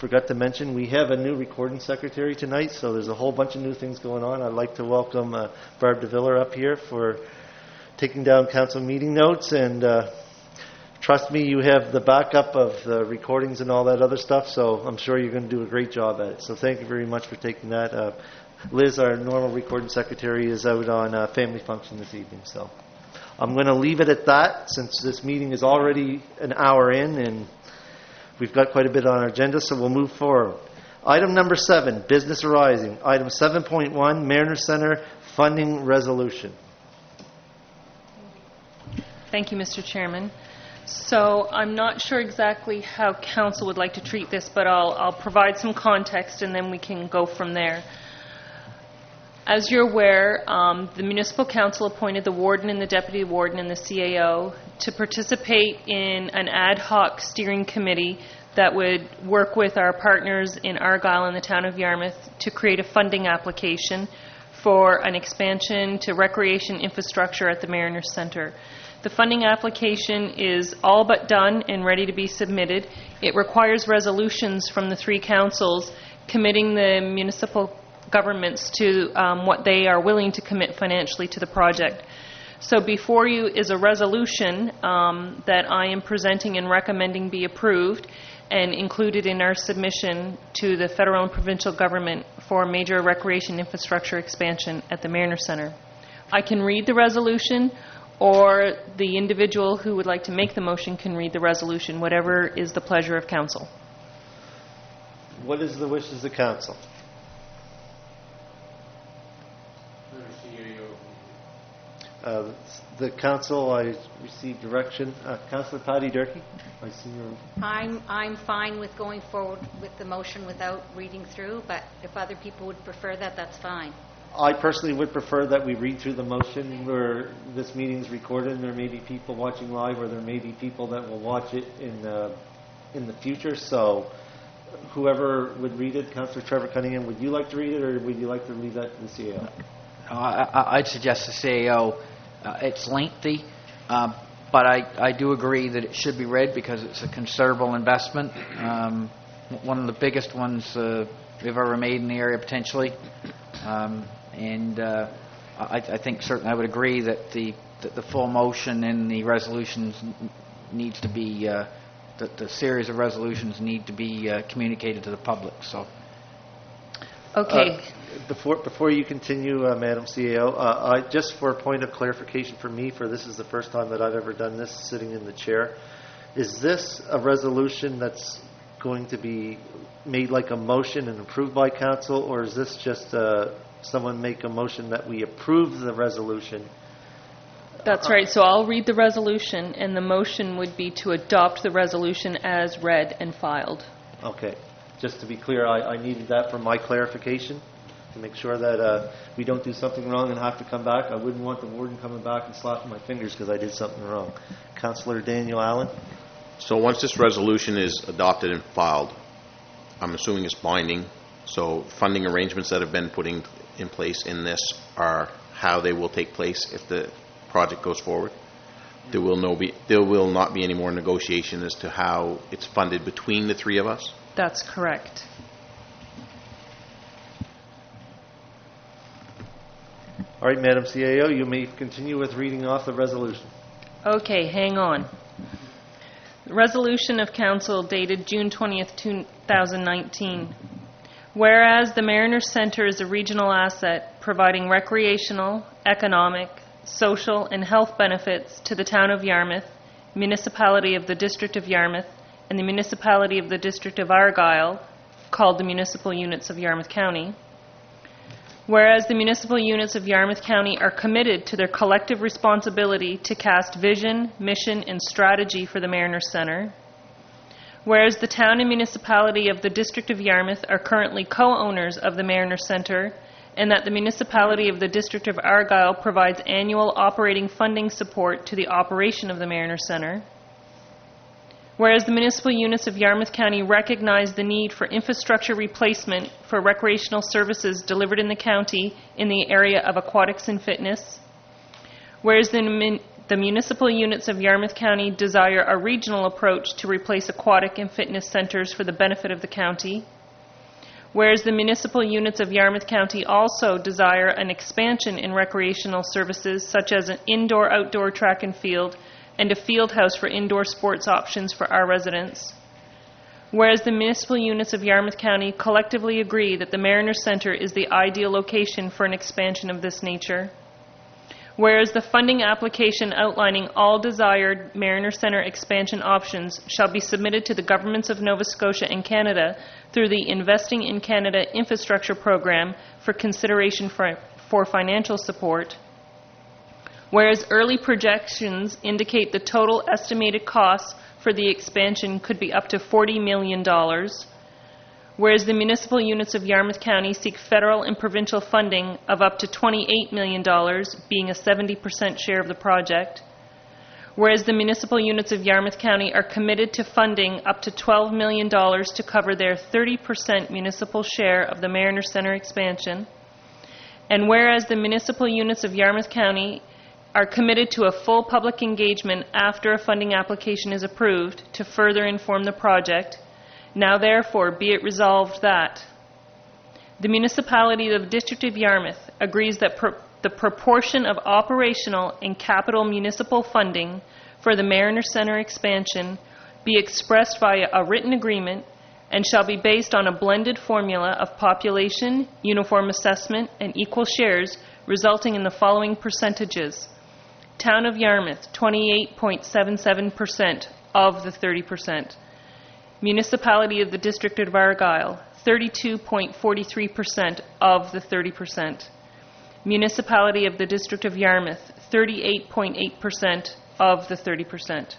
forgot to mention. We have a new recording secretary tonight, so there's a whole bunch of new things going on. I'd like to welcome Barb DeViller up here for taking down council meeting notes, and trust me, you have the backup of the recordings and all that other stuff, so I'm sure you're going to do a great job at it. So thank you very much for taking that. Liz, our normal recording secretary, is out on a family function this evening, so I'm going to leave it at that since this meeting is already an hour in and we've got quite a bit on our agenda, so we'll move forward. Item number 7, business arising. Item 7.1, Mariner Center funding resolution. Thank you, Mr. Chairman. So I'm not sure exactly how council would like to treat this, but I'll provide some context and then we can go from there. As you're aware, the Municipal Council appointed the warden and the deputy warden and the CAO to participate in an ad hoc steering committee that would work with our partners in Argyll and the town of Yarmouth to create a funding application for an expansion to recreation infrastructure at the Mariner Centre. The funding application is all but done and ready to be submitted. It requires resolutions from the 3 councils committing the municipal governments to what they are willing to commit financially to the project. So before you is a resolution that I am presenting and recommending be approved and included in our submission to the federal and provincial government for major recreation infrastructure expansion at the Mariner Centre. I can read the resolution, or the individual who would like to make the motion can read the resolution, whatever is the pleasure of council. What is the wishes of the council? The council, I received direction. Councillor Patty Durkee, I see your... I'm fine with going forward with the motion without reading through, but if other people would prefer that, that's fine. I personally would prefer that we read through the motion where this meeting is recorded and there may be people watching live, or there may be people that will watch it in the future. So whoever would read it, Councillor Trevor Cunningham, would you like to read it, or would you like to leave that to the CAO? I'd suggest the CAO. It's lengthy, but I do agree that it should be read because it's a considerable investment. One of the biggest ones we've ever made in the area, potentially. And I think certainly I would agree that the full motion in the resolutions needs to be, that the series of resolutions need to be communicated to the public. So. Okay. Before you continue, Madam CAO, just for a point of clarification for me, for this is the first time that I've ever done this sitting in the chair, is this a resolution that's going to be made like a motion and approved by council, or is this just someone make a motion that we approve the resolution? That's right. So I'll read the resolution, and the motion would be to adopt the resolution as read and filed. Okay. Just to be clear, I needed that for my clarification, to make sure that we don't do something wrong and have to come back. I wouldn't want the warden coming back and slapping my fingers because I did something wrong. Councillor Daniel Allen? So once this resolution is adopted and filed, I'm assuming it's binding, so funding arrangements that have been put in place in this are how they will take place if the project goes forward. There will not be any more negotiation as to how it's funded between the 3 of us? That's correct. All right, Madam CAO, you may continue with reading off the resolution. Okay, hang on. The resolution of council dated June 20th, 2019. Whereas the Mariner Centre is a regional asset providing recreational, economic, social, and health benefits to the town of Yarmouth, municipality of the District of Yarmouth, and the municipality of the District of Argyll, called the Municipal Units of Yarmouth County. Whereas the municipal units of Yarmouth County are committed to their collective responsibility to cast vision, mission, and strategy for the Mariner Centre. Whereas the town and municipality of the District of Yarmouth are currently co-owners of the Mariner Centre, and that the municipality of the District of Argyll provides annual operating funding support to the operation of the Mariner Centre. Whereas the municipal units of Yarmouth County recognize the need for infrastructure replacement for recreational services delivered in the county in the area of aquatics and fitness. Whereas the municipal units of Yarmouth County desire a regional approach to replace aquatic and fitness centers for the benefit of the county. Whereas the municipal units of Yarmouth County also desire an expansion in recreational services such as an indoor-outdoor track and field and a field house for indoor sports options for our residents. Whereas the municipal units of Yarmouth County collectively agree that the Mariner Centre is the ideal location for an expansion of this nature. Whereas the funding application outlining all desired Mariner Centre expansion options shall be submitted to the governments of Nova Scotia and Canada through the Investing in Canada Infrastructure Program for consideration for financial support. Whereas early projections indicate the total estimated costs for the expansion could be up to $40 million. Whereas the municipal units of Yarmouth County seek federal and provincial funding of up to $28 million, being a 70% share of the project. Whereas the municipal units of Yarmouth County are committed to funding up to $12 million to cover their 30% municipal share of the Mariner Centre expansion. And whereas the municipal units of Yarmouth County are committed to a full public engagement after a funding application is approved to further inform the project, now therefore be it resolved that the municipality of the District of Yarmouth agrees that the proportion of operational and capital municipal funding for the Mariner Centre expansion be expressed via a written agreement and shall be based on a blended formula of population, uniform assessment, and equal shares, resulting in the following percentages. Town of Yarmouth, 28.77% of the 30%. Municipality of the District of Argyll, 32.43% of the 30%. Municipality of the District of Yarmouth, 38.8% of the 30%.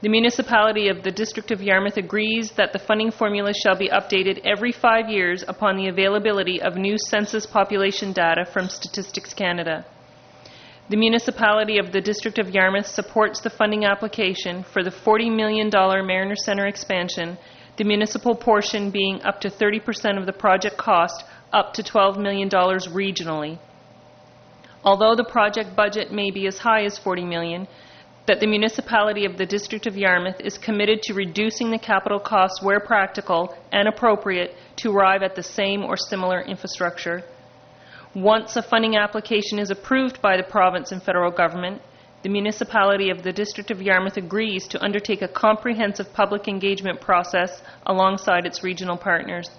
The municipality of the District of Yarmouth agrees that the funding formula shall be updated every 5 years upon the availability of new census population data from Statistics Canada. The municipality of the District of Yarmouth supports the funding application for the $40 million Mariner Centre expansion, the municipal portion being up to 30% of the project cost, up to $12 million regionally. Although the project budget may be as high as $40 million, that the municipality of the District of Yarmouth is committed to reducing the capital costs where practical and appropriate to arrive at the same or similar infrastructure. Once a funding application is approved by the province and federal government, the municipality of the District of Yarmouth agrees to undertake a comprehensive public engagement process alongside its regional partners.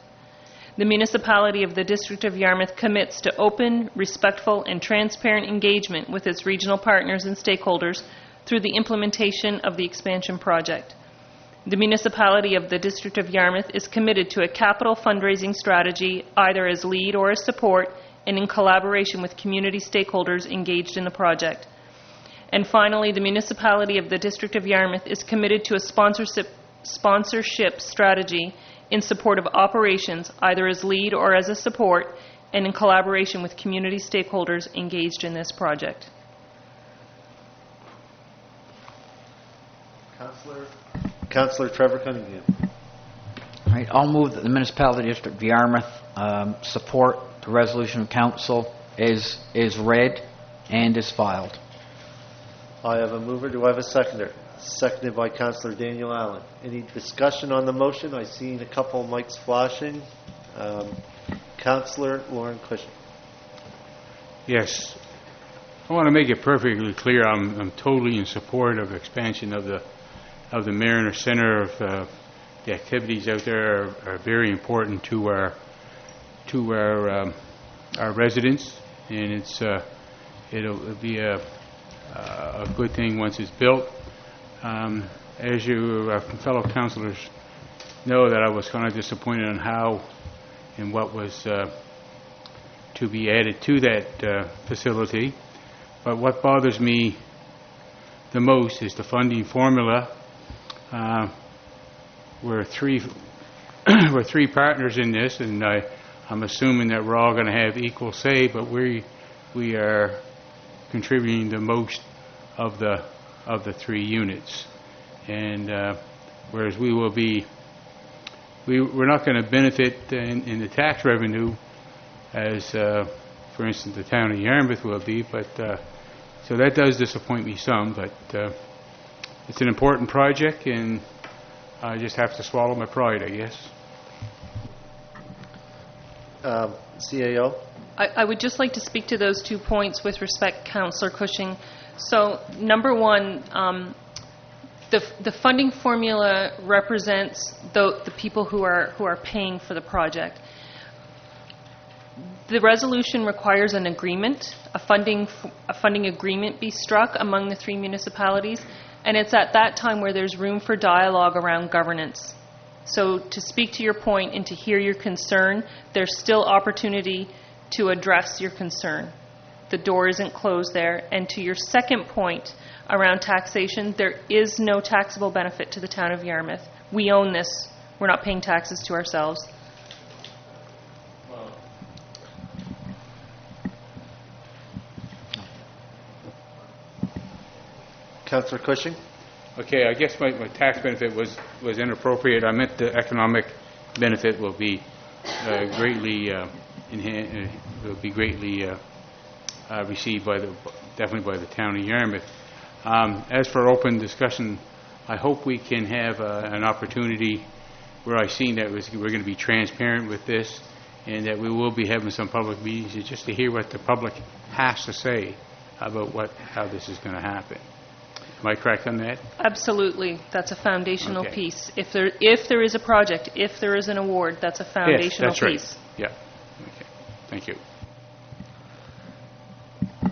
The municipality of the District of Yarmouth commits to open, respectful, and transparent engagement with its regional partners and stakeholders through the implementation of the expansion project. The municipality of the District of Yarmouth is committed to a capital fundraising strategy, either as lead or as support, and in collaboration with community stakeholders engaged in the project. And finally, the municipality of the District of Yarmouth is committed to a sponsorship strategy in support of operations, either as lead or as a support, and in collaboration with community stakeholders engaged in this project. Councillor Trevor Cunningham. All right, I'll move that the municipality district of Yarmouth support the resolution of council is read and is filed. I have a mover. Do I have a seconder? Seconded by Councillor Daniel Allen. Any discussion on the motion? I've seen a couple of mics flashing. Councillor Lauren Cushing. Yes. I want to make it perfectly clear I'm totally in support of expansion of the Mariner Centre. The activities out there are very important to our residents, and it'll be a good thing once it's built. As you fellow councillors know, that I was kind of disappointed on how and what was to be added to that facility. But what bothers me the most is the funding formula. we're three we're three partners in this, and I'm assuming that we're all going to have equal say, but we are contributing the most of the three units, and whereas we're not going to benefit in the tax revenue as, for instance, the town of Yarmouth will be, but so that does disappoint me some, but it's an important project, and I just have to swallow my pride, I guess. CAO? I would just like to speak to those 2 points with respect, Councillor Cushing. So, number one, the funding formula represents the people who are paying for the project. The resolution requires an agreement, a funding agreement be struck among the three municipalities, and it's at that time where there's room for dialogue around governance. So to speak to your point and to hear your concern, there's still opportunity to address your concern. The door isn't closed there. And to your second point around taxation, there is no taxable benefit to the town of Yarmouth. We own this. We're not paying taxes to ourselves. Councillor Cushing? Okay, I guess my tax benefit was inappropriate. I meant the economic benefit will be greatly received definitely by the town of Yarmouth. As for open discussion, I hope we can have an opportunity where I've seen that we're going to be transparent with this, and that we will be having some public meetings just to hear what the public has to say about how this is going to happen. Am I correct on that? Absolutely. That's a foundational Okay. piece. If there is a project, if there is an award, that's a foundational yes, that's piece. Right. Yeah. Okay. Thank you.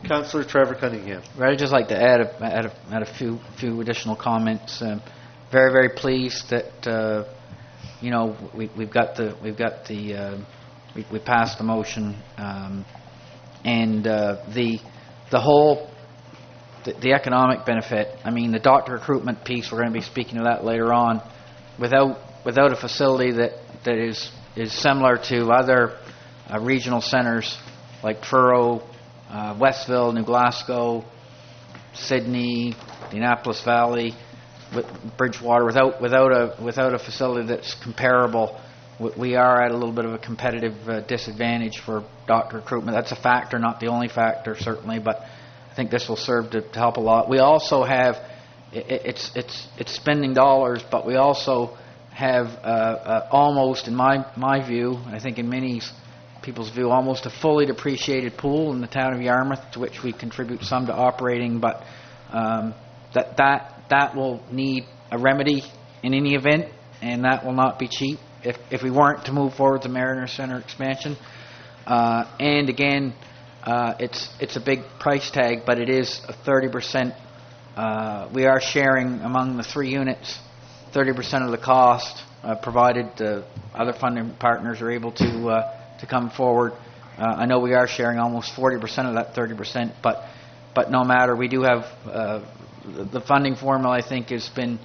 Councillor Trevor Cunningham. Right, I'd just like to add a few additional comments. Very, very pleased that we passed the motion, and the whole the economic benefit. I mean, the doctor recruitment piece. We're going to be speaking of that later on. Without a facility that is similar to other regional centres like Truro, Westville, New Glasgow, Sydney, the Annapolis Valley, Bridgewater, without a facility that's comparable, we are at a little bit of a competitive disadvantage for doctor recruitment. That's a factor, not the only factor, certainly, but I think this will serve to help a lot. We also have, it's spending dollars, but we also have almost, in my view, I think in many people's view, almost a fully depreciated pool in the town of Yarmouth, to which we contribute some to operating, but that will need a remedy in any event, and that will not be cheap if we weren't to move forward with the Mariner Centre expansion. And again, it's a big price tag, but it is a 30%. We are sharing among the three units 30% of the cost, provided other funding partners are able to come forward. I know we are sharing almost 40% of that 30%, but no matter, we do have the funding formula, I think, has been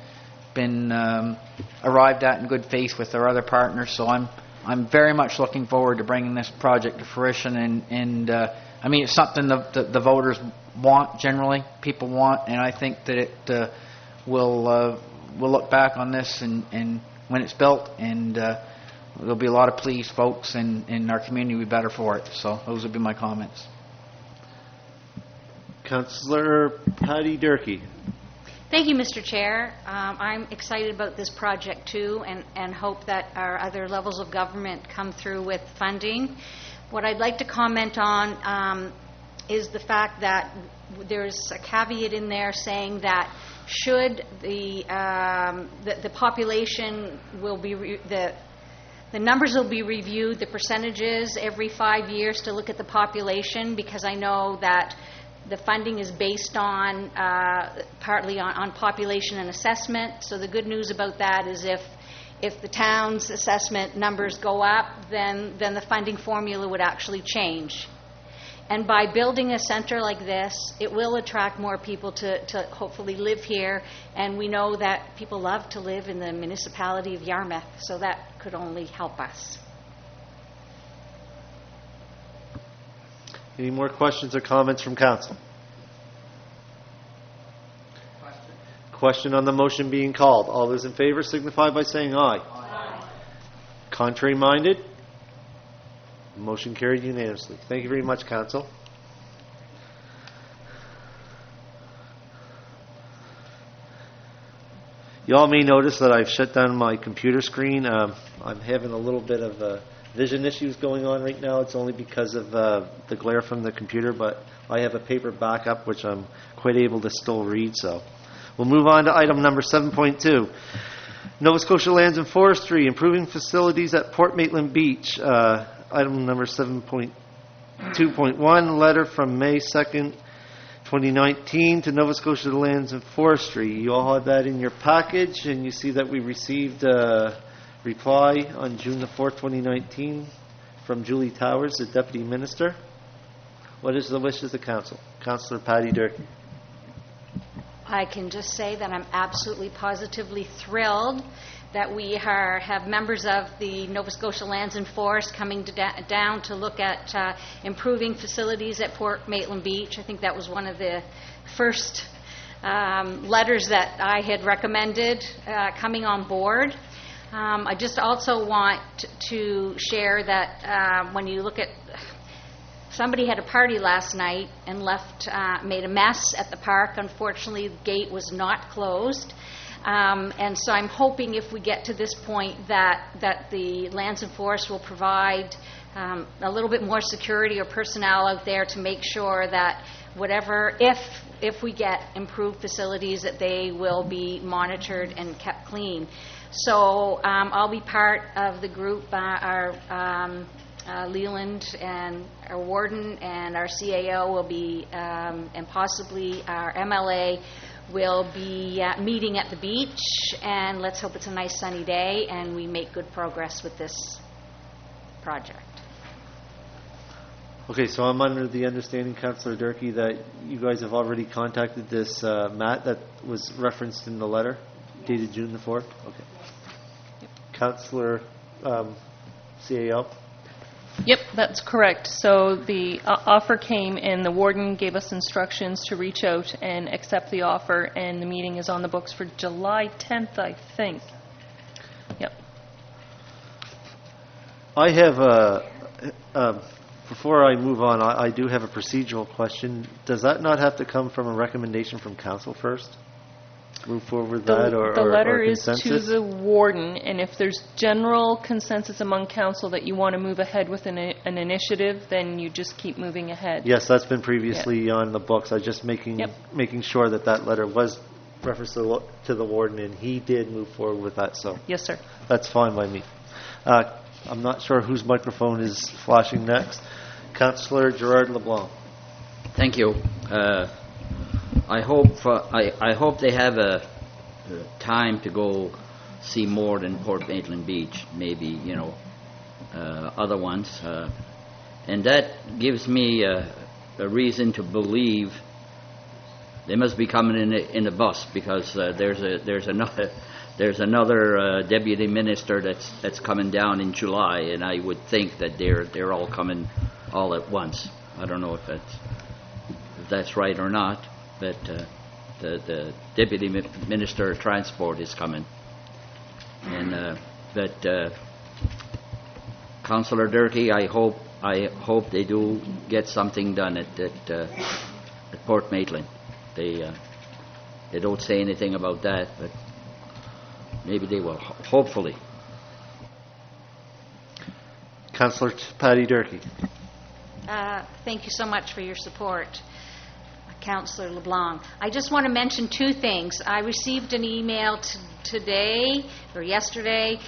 arrived at in good faith with our other partners. So I'm very much looking forward to bringing this project to fruition, and I mean, it's something the voters want, generally people want, and I think that it we'll look back on this and when it's built, and there'll be a lot of pleased folks, and our community will be better for it. So those would be my comments. Councillor Patty Durkee. Thank you, Mr. Chair. I'm excited about this project too, and hope that our other levels of government come through with funding. What I'd like to comment on is the fact that there's a caveat in there saying that should the population will be the numbers will be reviewed, the percentages every 5 years to look at the population, because I know that the funding is based on partly on population and assessment. So the good news about that is if the town's assessment numbers go up, then the funding formula would actually change. And by building a center like this, it will attract more people to hopefully live here. And we know that people love to live in the municipality of Yarmouth, so that could only help us. Any more questions or comments from council? Question on the motion being called. All those in favor signify by saying aye. Aye. Contrary minded? Motion carried unanimously. Thank you very much, council. You all may notice that I've shut down my computer screen. I'm having a little bit of vision issues going on right now. It's only because of the glare from the computer, but I have a paper backup which I'm quite able to still read. So we'll move on to item number 7.2. Nova Scotia Lands and Forestry, improving facilities at Port Maitland Beach. Item number 7.2.1, letter from May 2nd, 2019 to Nova Scotia Lands and Forestry. You all have that in your package, and you see that we received a reply on June the 4th, 2019 from Julie Towers, the Deputy Minister. What is the wishes of the Council? Councillor Patty Durkee. I can just say that I'm absolutely positively thrilled that we have members of the Nova Scotia Lands and Forests coming down to look at improving facilities at Port Maitland Beach. I think that was one of the first letters that I had recommended coming on board. I just also want to share that when you look at somebody had a party last night and made a mess at the park. Unfortunately, the gate was not closed. And so I'm hoping if we get to this point that the Lands and Forests will provide a little bit more security or personnel out there to make sure that whatever, if we get improved facilities, that they will be monitored and kept clean. So I'll be part of the group, our Leland and our warden and our CAO will be, and possibly our MLA will be meeting at the beach, and let's hope it's a nice sunny day and we make good progress with this project. Okay, so I'm under the understanding, Councillor Durkee, that you guys have already contacted this Matt that was referenced in the letter dated June the 4th? Okay. Yep. Councillor CAO? Yep, that's correct. So the offer came and the warden gave us instructions to reach out and accept the offer, and the meeting is on the books for July 10th, I think. Yep. I have before I move on, I do have a procedural question. Does that not have to come from a recommendation from council first? Move forward with that, or the letter or is consensus? to the warden, and if there's general consensus among council that you want to move ahead with an initiative, then you just keep moving ahead. Yes, that's been previously on the books. I was just making sure that letter was referenced to the warden, and he did move forward with that. So yes, sir. That's fine by me. I'm not sure whose microphone is flashing next. Councillor Gerard LeBlanc. Thank you. I hope they have a time to go see more than Port Maitland Beach, maybe, other ones. And that gives me a reason to believe they must be coming in a bus, because there's another deputy minister that's coming down in July, and I would think that they're all coming all at once. I don't know if that's right or not. But the Deputy Minister of Transport is coming. And Councillor Durkee, I hope they do get something done at Port Maitland. They don't say anything about that, but maybe they will. Hopefully. Councillor Patty Durkee. Thank you so much for your support, Councillor LeBlanc. I just want to mention two things. I received an email today or yesterday.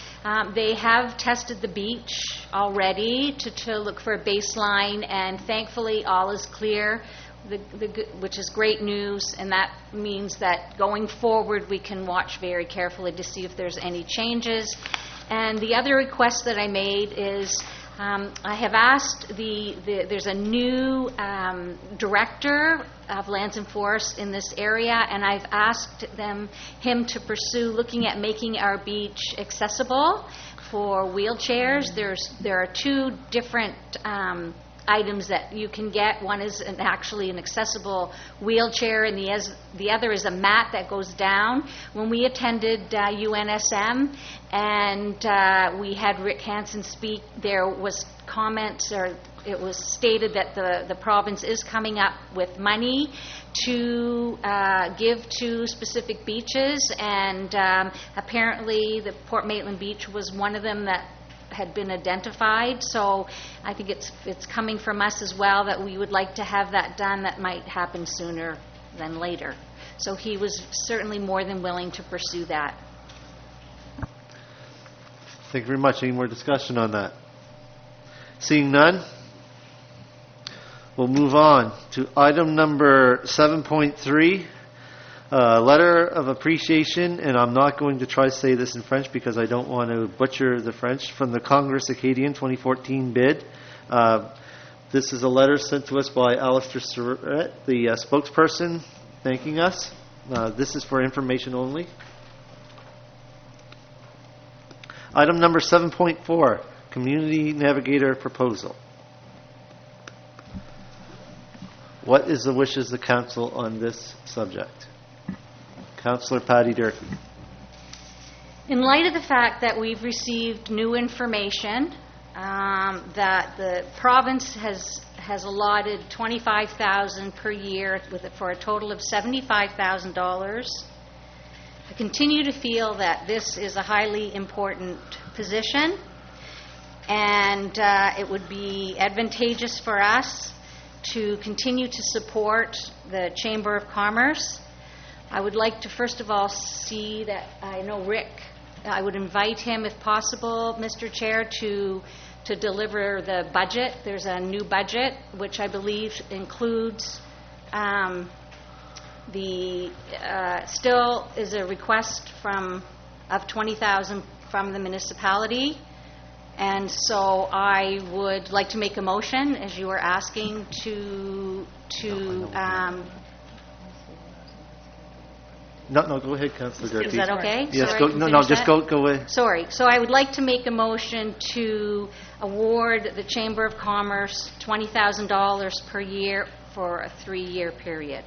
They have tested the beach already to look for a baseline, and thankfully all is clear, which is great news, and that means that going forward we can watch very carefully to see if there's any changes. And the other request that I made is I have asked there's a new director of lands and forests in this area, and I've asked him to pursue looking at making our beach accessible for wheelchairs. There are two different items that you can get. One is actually an accessible wheelchair, and the other is a mat that goes down. When we attended UNSM and we had Rick Hansen speak, there was comments, or it was stated that the province is coming up with money to give to specific beaches, and apparently the Port Maitland Beach was one of them that had been identified. So I think it's coming from us as well that we would like to have that done. That might happen sooner than later. So he was certainly more than willing to pursue that. Thank you very much. Any more discussion on that? Seeing none, we'll move on to item number 7.3, letter of appreciation, and I'm not going to try to say this in French because I don't want to butcher the French, from the Congress Acadian 2014 bid. This is a letter sent to us by Alistair Surratt, the spokesperson, thanking us. This is for information only. Item number 7.4, Community Navigator Proposal. What is the wishes of the council on this subject? Councillor Patty Durkee. In light of the fact that we've received new information, that the province has allotted $25,000 per year for a total of $75,000, I continue to feel that this is a highly important position, and it would be advantageous for us to continue to support the Chamber of Commerce. I would like to first of all see that, I know Rick, I would invite him if possible, Mr. Chair, to deliver the budget. There's a new budget which I believe includes still is a request of $20,000 from the municipality. And so I would like to make a motion, as you were asking, to No, go ahead, Councillor Durkee. is that okay? Yes, Sorry, just go ahead. Sorry. So I would like to make a motion to award the Chamber of Commerce $20,000 per year for a 3-year period.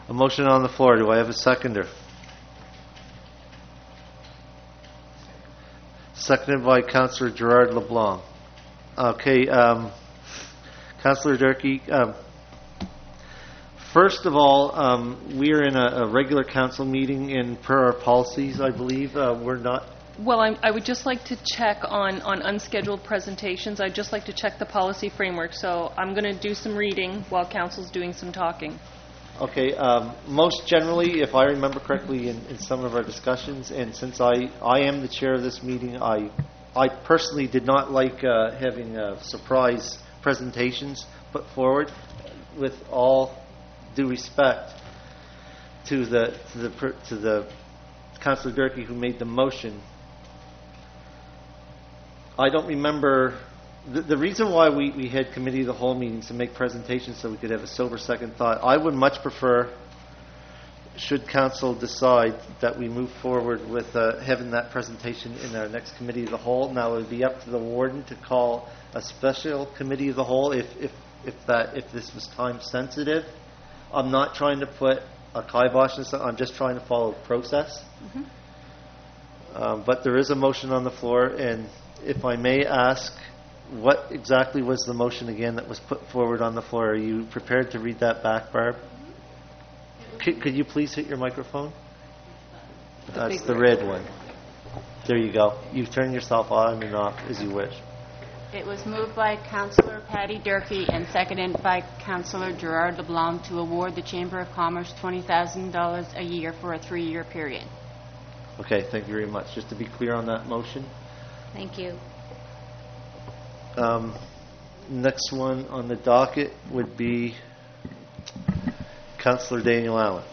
A motion on the floor. Do I have a seconder? Seconded by Councillor Gerard LeBlanc. Okay, Councillor Durkee, first of all, we are in a regular council meeting, and per our policies, I believe, we're not... Well, I would just like to check on unscheduled presentations. I'd just like to check the policy framework. So I'm going to do some reading while council's doing some talking. Okay, most generally, if I remember correctly in some of our discussions, and since I am the chair of this meeting, I personally did not like having surprise presentations put forward. With all due respect to the Councillor Durkee who made the motion, I don't remember... The reason why we had committee of the whole meetings to make presentations so we could have a sober second thought, I would much prefer, should council decide that we move forward with having that presentation in our next committee of the whole. Now it would be up to the warden to call a special committee of the whole if this was time sensitive. I'm not trying to put a kibosh on something. I'm just trying to follow the process. But there is a motion on the floor, and if I may ask, what exactly was the motion again that was put forward on the floor? Are you prepared to read that back, Barb? Could you please hit your microphone? That's the red one. There you go. You turn yourself on and off as you wish. It was moved by Councillor Patty Durkee and seconded by Councillor Gerard LeBlanc to award the Chamber of Commerce $20,000 a year for a 3-year period. Okay, thank you very much. Just to be clear on that motion. Thank you. Next one on the docket would be Councillor Daniel Allen.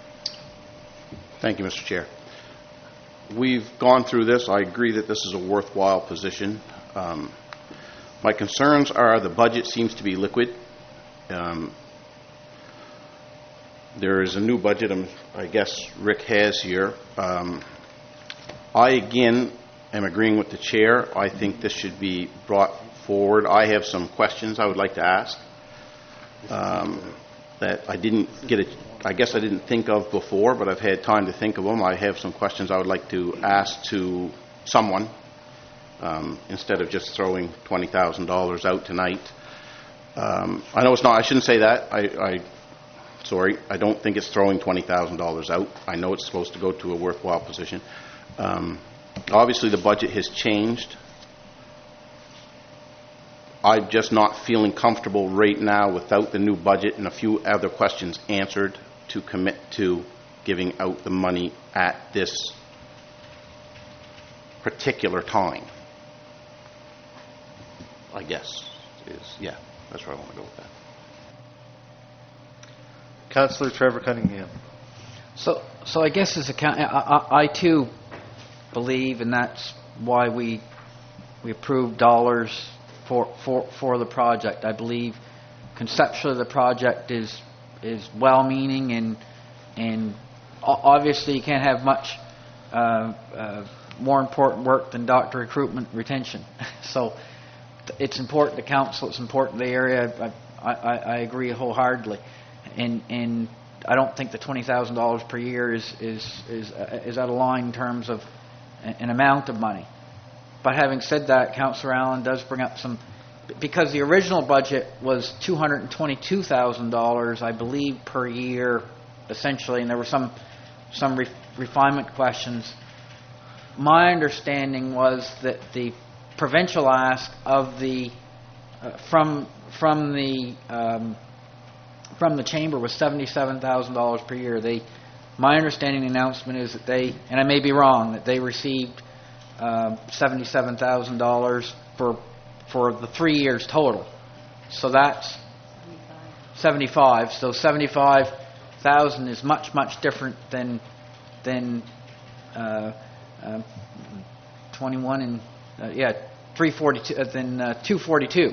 Thank you, Mr. Chair. We've gone through this. I agree that this is a worthwhile position. My concerns are the budget seems to be liquid. There is a new budget I guess Rick has here. I, again, am agreeing with the chair. I think this should be brought forward. I have some questions I would like to ask that I didn't get I guess I didn't think of before, but I've had time to think of them. I have some questions I would like to ask to someone instead of just throwing $20,000 out tonight. I know it's not, I shouldn't say that. Sorry, I don't think it's throwing $20,000 out. I know it's supposed to go to a worthwhile position. Obviously, the budget has changed. I'm just not feeling comfortable right now without the new budget and a few other questions answered to commit to giving out the money at this particular time. I guess yeah, that's where I want to go with that. Councillor Trevor Cunningham. So I guess as I too believe, and that's why we approved dollars for the project. I believe conceptually the project is well-meaning, and obviously you can't have much more important work than doctor recruitment retention. So it's important to council, it's important to the area. I agree wholeheartedly, and I don't think the $20,000 per year is out of line in terms of an amount of money. But having said that, Councillor Allen does bring up some, because the original budget was $222,000, I believe, per year, essentially, and there were some refinement questions. My understanding was that the provincial ask of the from the chamber was $77,000 per year. My understanding of the announcement is that they, and I may be wrong, that they received $77,000 for the 3 years total. So that's 75. So 75,000 is much different than 21 and 342 than 242,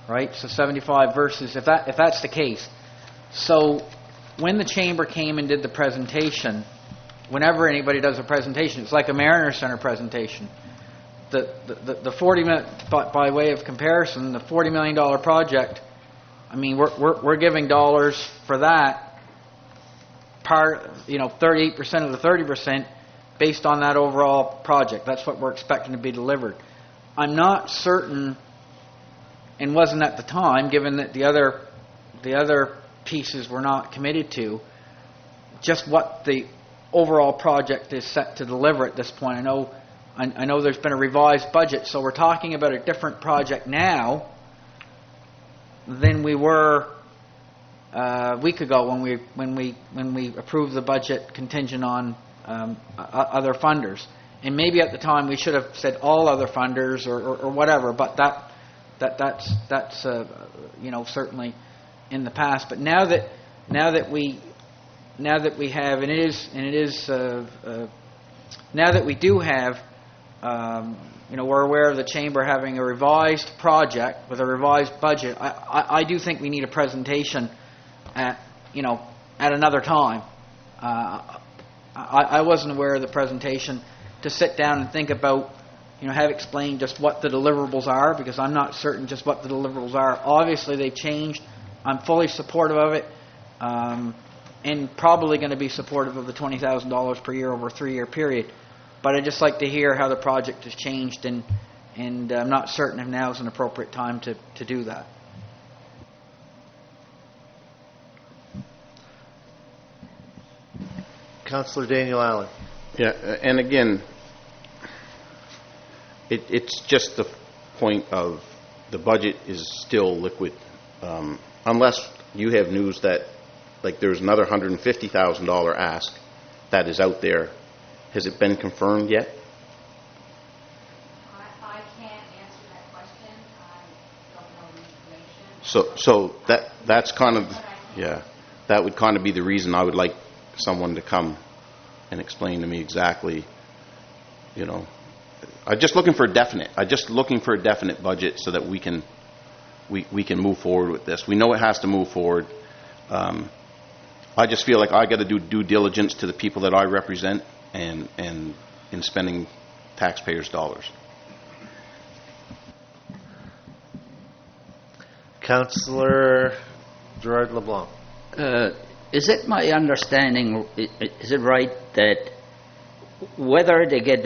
right? So 75 versus if that's the case. So when the chamber came and did the presentation, whenever anybody does a presentation, it's like a Mariner Center presentation. The 40 million, by way of comparison, the $40 million project. I mean, we're giving dollars for that. 38% of the 30% based on that overall project. That's what we're expecting to be delivered. I'm not certain, and wasn't at the time, given that the other pieces were not committed to, just what the overall project is set to deliver at this point. I know there's been a revised budget, so we're talking about a different project now than we were a week ago when we approved the budget contingent on other funders. And maybe at the time we should have said all other funders or whatever, but that's certainly in the past. But now that we have, and it is now that we do have, we're aware of the chamber having a revised project with a revised budget. I do think we need a presentation at another time. I wasn't aware of the presentation to sit down and think about, have explained just what the deliverables are, because I'm not certain just what the deliverables are. Obviously, they've changed. I'm fully supportive of it, and probably going to be supportive of the $20,000 per year over a 3-year period. But I'd just like to hear how the project has changed, and I'm not certain if now is an appropriate time to do that. Councillor Daniel Allen. Yeah, and again, it's just the point of the budget is still liquid. Unless you have news that, like, there's another $150,000 ask that is out there. Has it been confirmed yet? I can't answer that question. I don't know the information. So that's kind of, that would kind of be the reason I would like someone to come and explain to me exactly, I'm just looking for a definite budget so that we can move forward with this. We know it has to move forward. I just feel like I got to do due diligence to the people that I represent and in spending taxpayers' dollars. Councillor Gerard LeBlanc. Is it my understanding, is it right that whether they get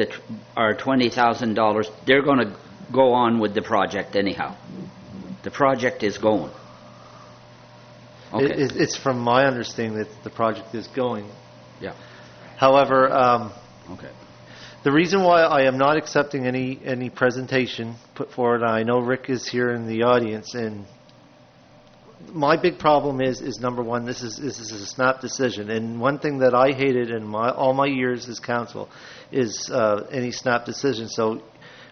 our $20,000, they're going to go on with the project anyhow? The project is going. Okay. It's from my understanding that the project is going. Yeah. However, okay. The reason why I am not accepting any presentation put forward, and I know Rick is here in the audience, and my big problem is number one, this is a snap decision, and one thing that I hated in all my years as council is any snap decision. So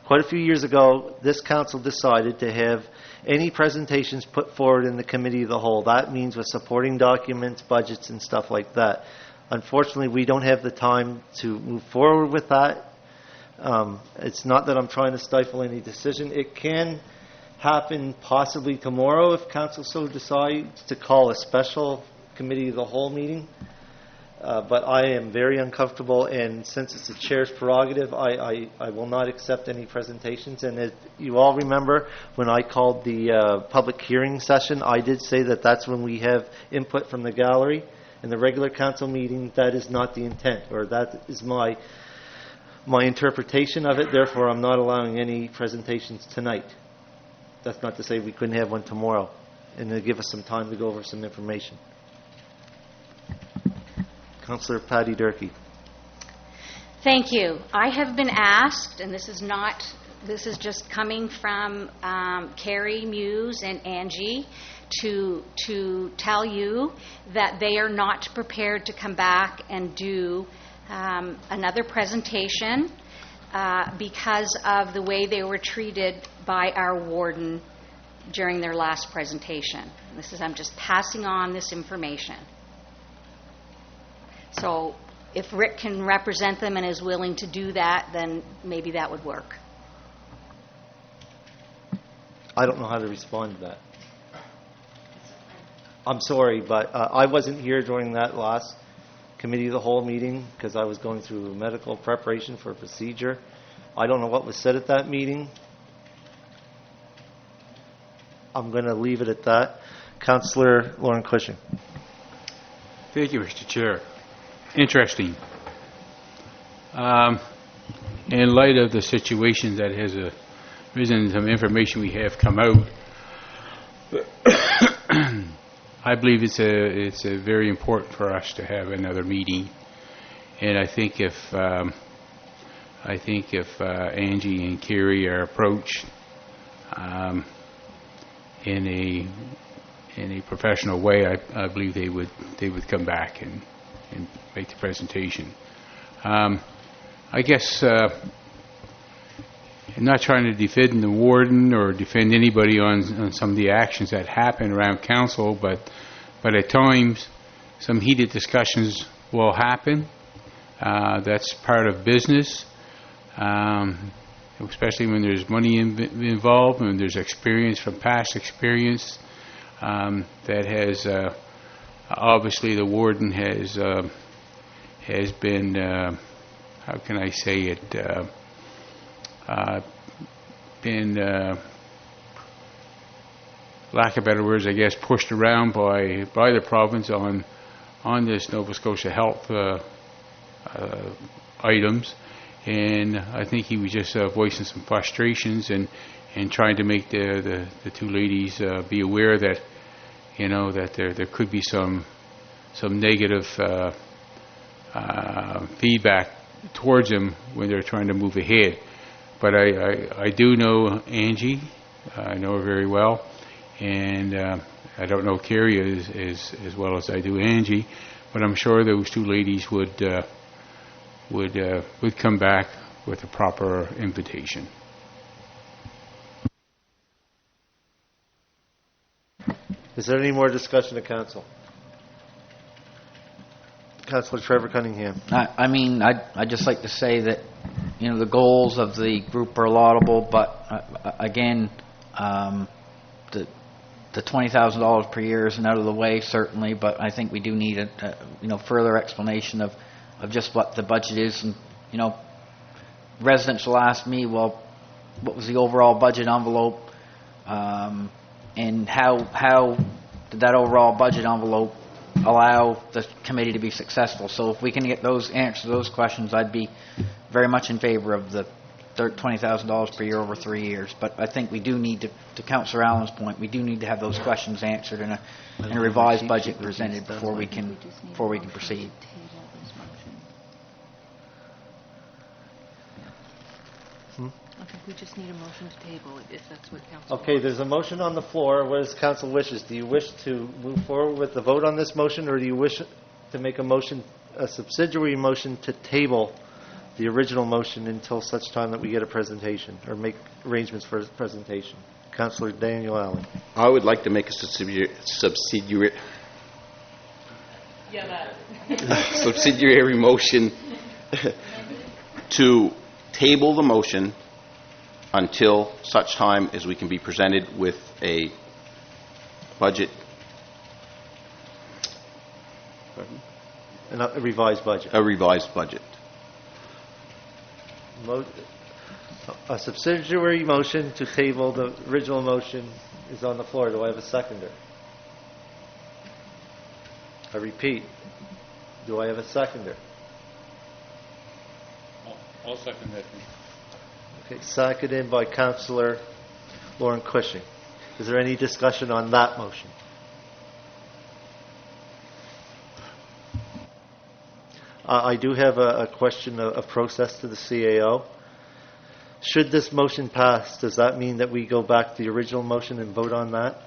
quite a few years ago, this council decided to have any presentations put forward in the committee of the whole. That means with supporting documents, budgets, and stuff like that. Unfortunately, we don't have the time to move forward with that. It's not that I'm trying to stifle any decision. It can happen possibly tomorrow if council so decides to call a special committee of the whole meeting. But I am very uncomfortable, and since it's the chair's prerogative, I will not accept any presentations. And you all remember when I called the public hearing session, I did say that that's when we have input from the gallery. In the regular council meeting, that is not the intent, or that is my interpretation of it. Therefore, I'm not allowing any presentations tonight. That's not to say we couldn't have one tomorrow, and to give us some time to go over some information. Councillor Patty Durkee. Thank you. I have been asked, and this is just coming from Carrie Muse and Angie, to tell you that they are not prepared to come back and do another presentation because of the way they were treated by our warden during their last presentation. I'm just passing on this information. So if Rick can represent them and is willing to do that, then maybe that would work. I don't know how to respond to that. I'm sorry, but I wasn't here during that last committee of the whole meeting because I was going through medical preparation for a procedure. I don't know what was said at that meeting. I'm going to leave it at that. Councillor Lauren Cushing. Thank you, Mr. Chair. Interesting. In light of the situation that has arisen, some information we have come out, I believe it's very important for us to have another meeting, and I think if Angie and Kerry are approached in a professional way, I believe they would come back and make the presentation. I guess I'm not trying to defend the warden or defend anybody on some of the actions that happen around council, but at times some heated discussions will happen. That's part of business, especially when there's money involved and there's experience from past experience that has obviously the warden has been how can I say it been lack of better words, I guess, pushed around by the province on this Nova Scotia Health items, and I think he was just voicing some frustrations and trying to make the two ladies be aware that that there could be some negative feedback towards him when they're trying to move ahead. But I do know Angie. I know her very well, and I don't know Kerry as well as I do Angie, but I'm sure those two ladies would come back with a proper invitation. Is there any more discussion at council? Councillor Trevor Cunningham. I'd just like to say that the goals of the group are laudable, but again, the $20,000 per year isn't out of the way, certainly, but I think we do need a further explanation of just what the budget is. And, residents will ask me, well, what was the overall budget envelope, and how did that overall budget envelope allow the committee to be successful? So if we can get those answers to those questions, I'd be very much in favor of the $20,000 per year over 3 years. But I think we do need to Councillor Allen's point, we do need to have those questions answered and a revised budget presented before we can proceed. I think we just need a motion to table it, if that's what council Okay, there's a motion on the floor. What does council wishes? Do you wish to move forward with the vote on this motion, or do you wish to make a subsidiary motion to table the original motion until such time that we get a presentation, or make arrangements for a presentation? Councillor Daniel Allen. I would like to make a subsidiary subsidiary motion to table the motion until such time as we can be presented with a budget. A revised budget. A revised budget. A subsidiary motion to table the original motion is on the floor. Do I have a seconder? I repeat, do I have a seconder? I'll second that. Okay, seconded by Councillor Lauren Cushing. Is there any discussion on that motion? I do have a question of process to the CAO. Should this motion pass, does that mean that we go back to the original motion and vote on that?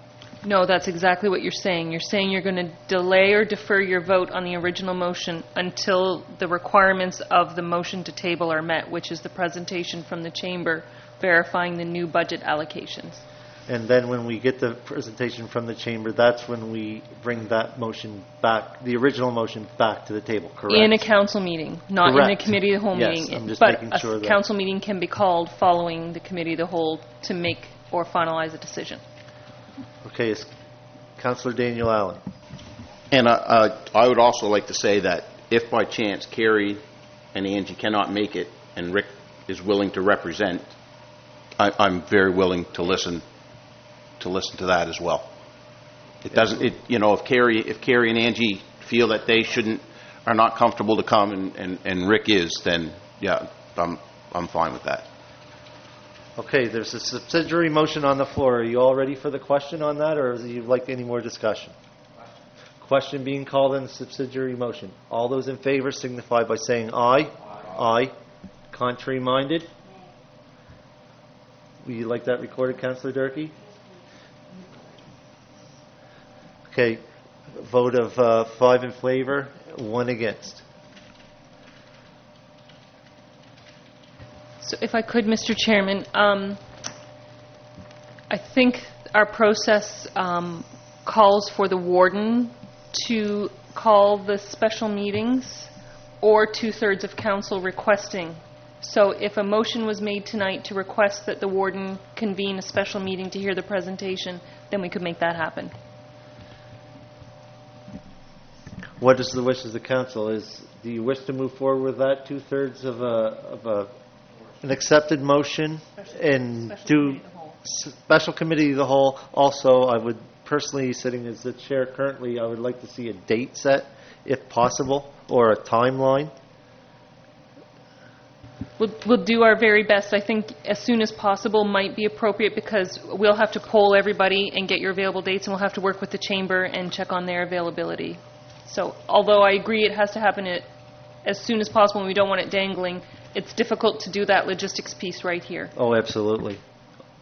No, that's exactly what you're saying. You're saying you're going to delay or defer your vote on the original motion until the requirements of the motion to table are met, which is the presentation from the chamber verifying the new budget allocations. And then when we get the presentation from the chamber, that's when we bring that motion back, the original motion back to the table, correct? In a council meeting, not Correct. in a committee of the whole Yes, meeting. I'm just But making sure a that- council meeting can be called following the committee of the whole to make or finalize a decision. Okay, it's Councillor Daniel Allen. And I would also like to say that if by chance Carrie and Angie cannot make it and Rick is willing to represent, I'm very willing to listen to that as well. It doesn't, if Carrie and Angie feel that they are not comfortable to come and Rick is, then yeah, I'm fine with that. Okay, there's a subsidiary motion on the floor. Are you all ready for the question on that, or would you like any more discussion? Question being called in the subsidiary motion. All those in favor signify by saying aye. Aye. Contrary minded? Would you like that recorded, Councillor Durkee? Okay, vote of 5 in favor, 1 against. So if I could, Mr. Chairman, I think our process calls for the warden to call the special meetings or 2/3 of council requesting. So if a motion was made tonight to request that the warden convene a special meeting to hear the presentation, then we could make that happen. What is the wishes of the council? Do you wish to move forward with that 2/3 of an accepted motion and do special committee of the whole? Also, I would personally, sitting as the chair currently, I would like to see a date set, if possible, or a timeline. We'll do our very best. I think as soon as possible might be appropriate because we'll have to poll everybody and get your available dates, and we'll have to work with the chamber and check on their availability. So although I agree it has to happen as soon as possible and we don't want it dangling, it's difficult to do that logistics piece right here. Oh, absolutely.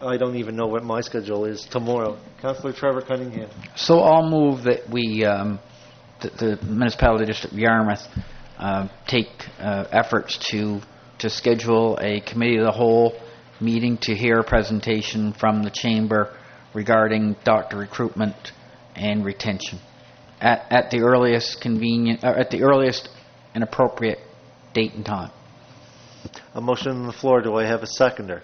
I don't even know what my schedule is tomorrow. Councillor Trevor Cunningham. So I'll move that we, the Municipality District of Yarmouth, take efforts to schedule a committee of the whole meeting to hear a presentation from the chamber regarding doctor recruitment and retention at the earliest convenient, at the earliest and appropriate date and time. A motion on the floor. Do I have a seconder?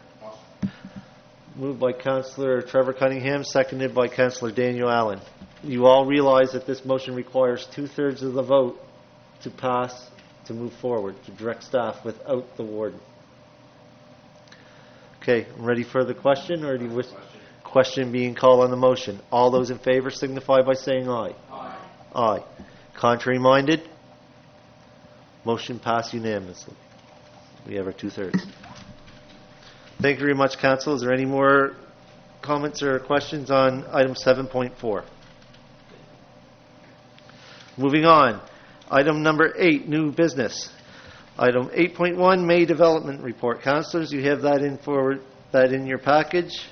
Moved by Councillor Trevor Cunningham, seconded by Councillor Daniel Allen. You all realize that this motion requires 2/3 of the vote to pass, to move forward, to direct staff without the warden. Okay, ready for the question, or do you wish question being called on the motion? All those in favor signify by saying aye. Aye. Aye. Contrary minded? Motion passed unanimously. We have our 2/3. Thank you very much, Council. Is there any more comments or questions on item 7.4? Moving on. Item number 8, new business. Item 8.1, May Development Report. Councillors, you have that in your package.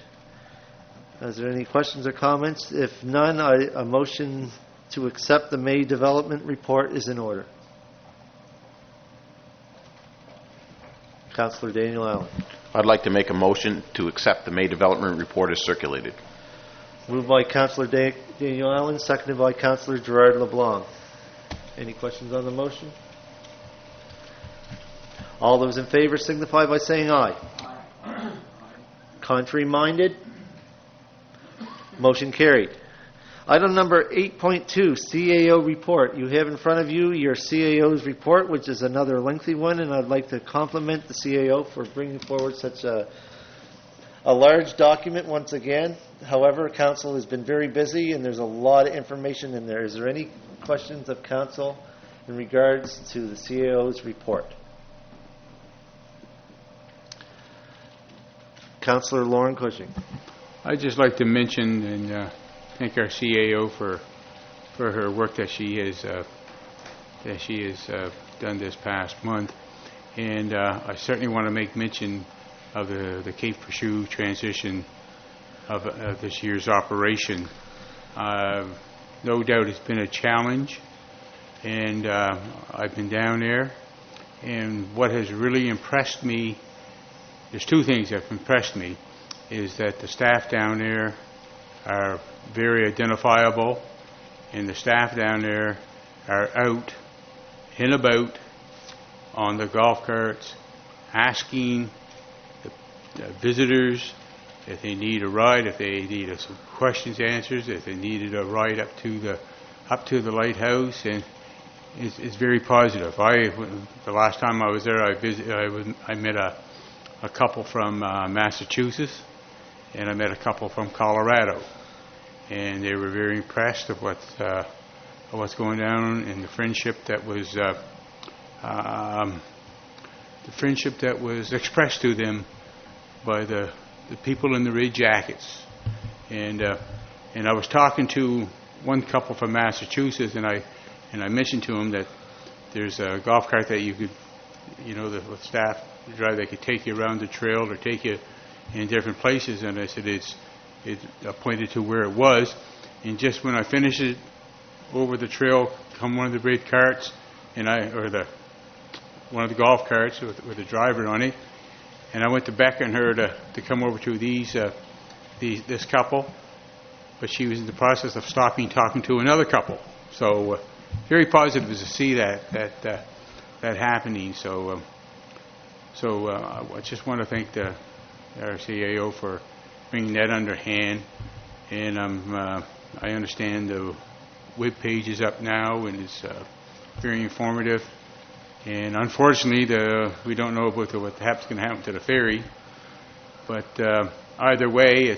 Is there any questions or comments? If none, a motion to accept the May Development Report is in order. Councillor Daniel Allen. I'd like to make a motion to accept the May Development Report as circulated. Moved by Councillor Daniel Allen, seconded by Councillor Gerard LeBlanc. Any questions on the motion? All those in favor signify by saying aye. Aye. Contrary minded? Motion carried. Item number 8.2, CAO report. You have in front of you your CAO's report, which is another lengthy one, and I'd like to compliment the CAO for bringing forward such a large document once again. However, Council has been very busy, and there's a lot of information in there. Is there any questions of Council in regards to the CAO's report? Councillor Lauren Cushing. I'd just like to mention and thank our CAO for her work that she has done this past month, and I certainly want to make mention of the Cape Pursuit transition of this year's operation. No doubt it's been a challenge, and I've been down there, and what has really impressed me, there's two things that have impressed me, is that the staff down there are very identifiable, and the staff down there are out and about on the golf carts asking the visitors if they need a ride, if they need some questions answered, if they needed a ride up to the lighthouse, and it's very positive. The last time I was there, I met a couple from Massachusetts, and I met a couple from Colorado, and they were very impressed of what's going down, and the friendship that was expressed to them by the people in the red jackets. And I was talking to one couple from Massachusetts, and I mentioned to them that there's a golf cart that you could, the staff drive, they could take you around the trail or take you in different places, and I said I pointed to where it was, and just when I finished it, over the trail come one of the red carts, one of the golf carts with the driver on it, and I went to beckon her to come over to this couple, but she was in the process of stopping talking to another couple. So very positive to see that happening. So I just want to thank our CAO for bringing that under hand, and I understand the web page is up now, and it's very informative. And unfortunately, we don't know about what's going to happen to the ferry, but either way,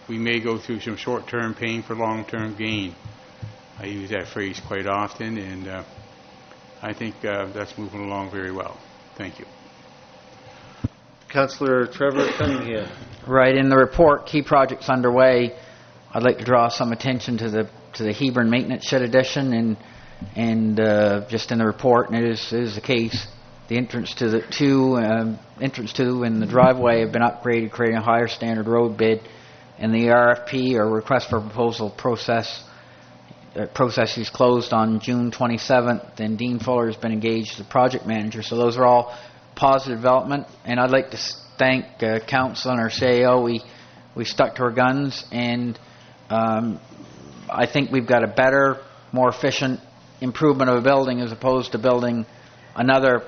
we may go through some short-term pain for long-term gain. I use that phrase quite often, and I think that's moving along very well. Thank you. Councillor Trevor Cunningham. Right, in the report, key projects underway. I'd like to draw some attention to the Hebron Maintenance Shed addition, and just in the report, and it is the case. The entrance to and the driveway have been upgraded, creating a higher standard road bid, and the RFP, or request for proposal process is closed on June 27th, and Dean Fuller has been engaged as the project manager. So those are all positive development, and I'd like to thank Council and our CAO. We stuck to our guns, and I think we've got a better, more efficient improvement of a building as opposed to building another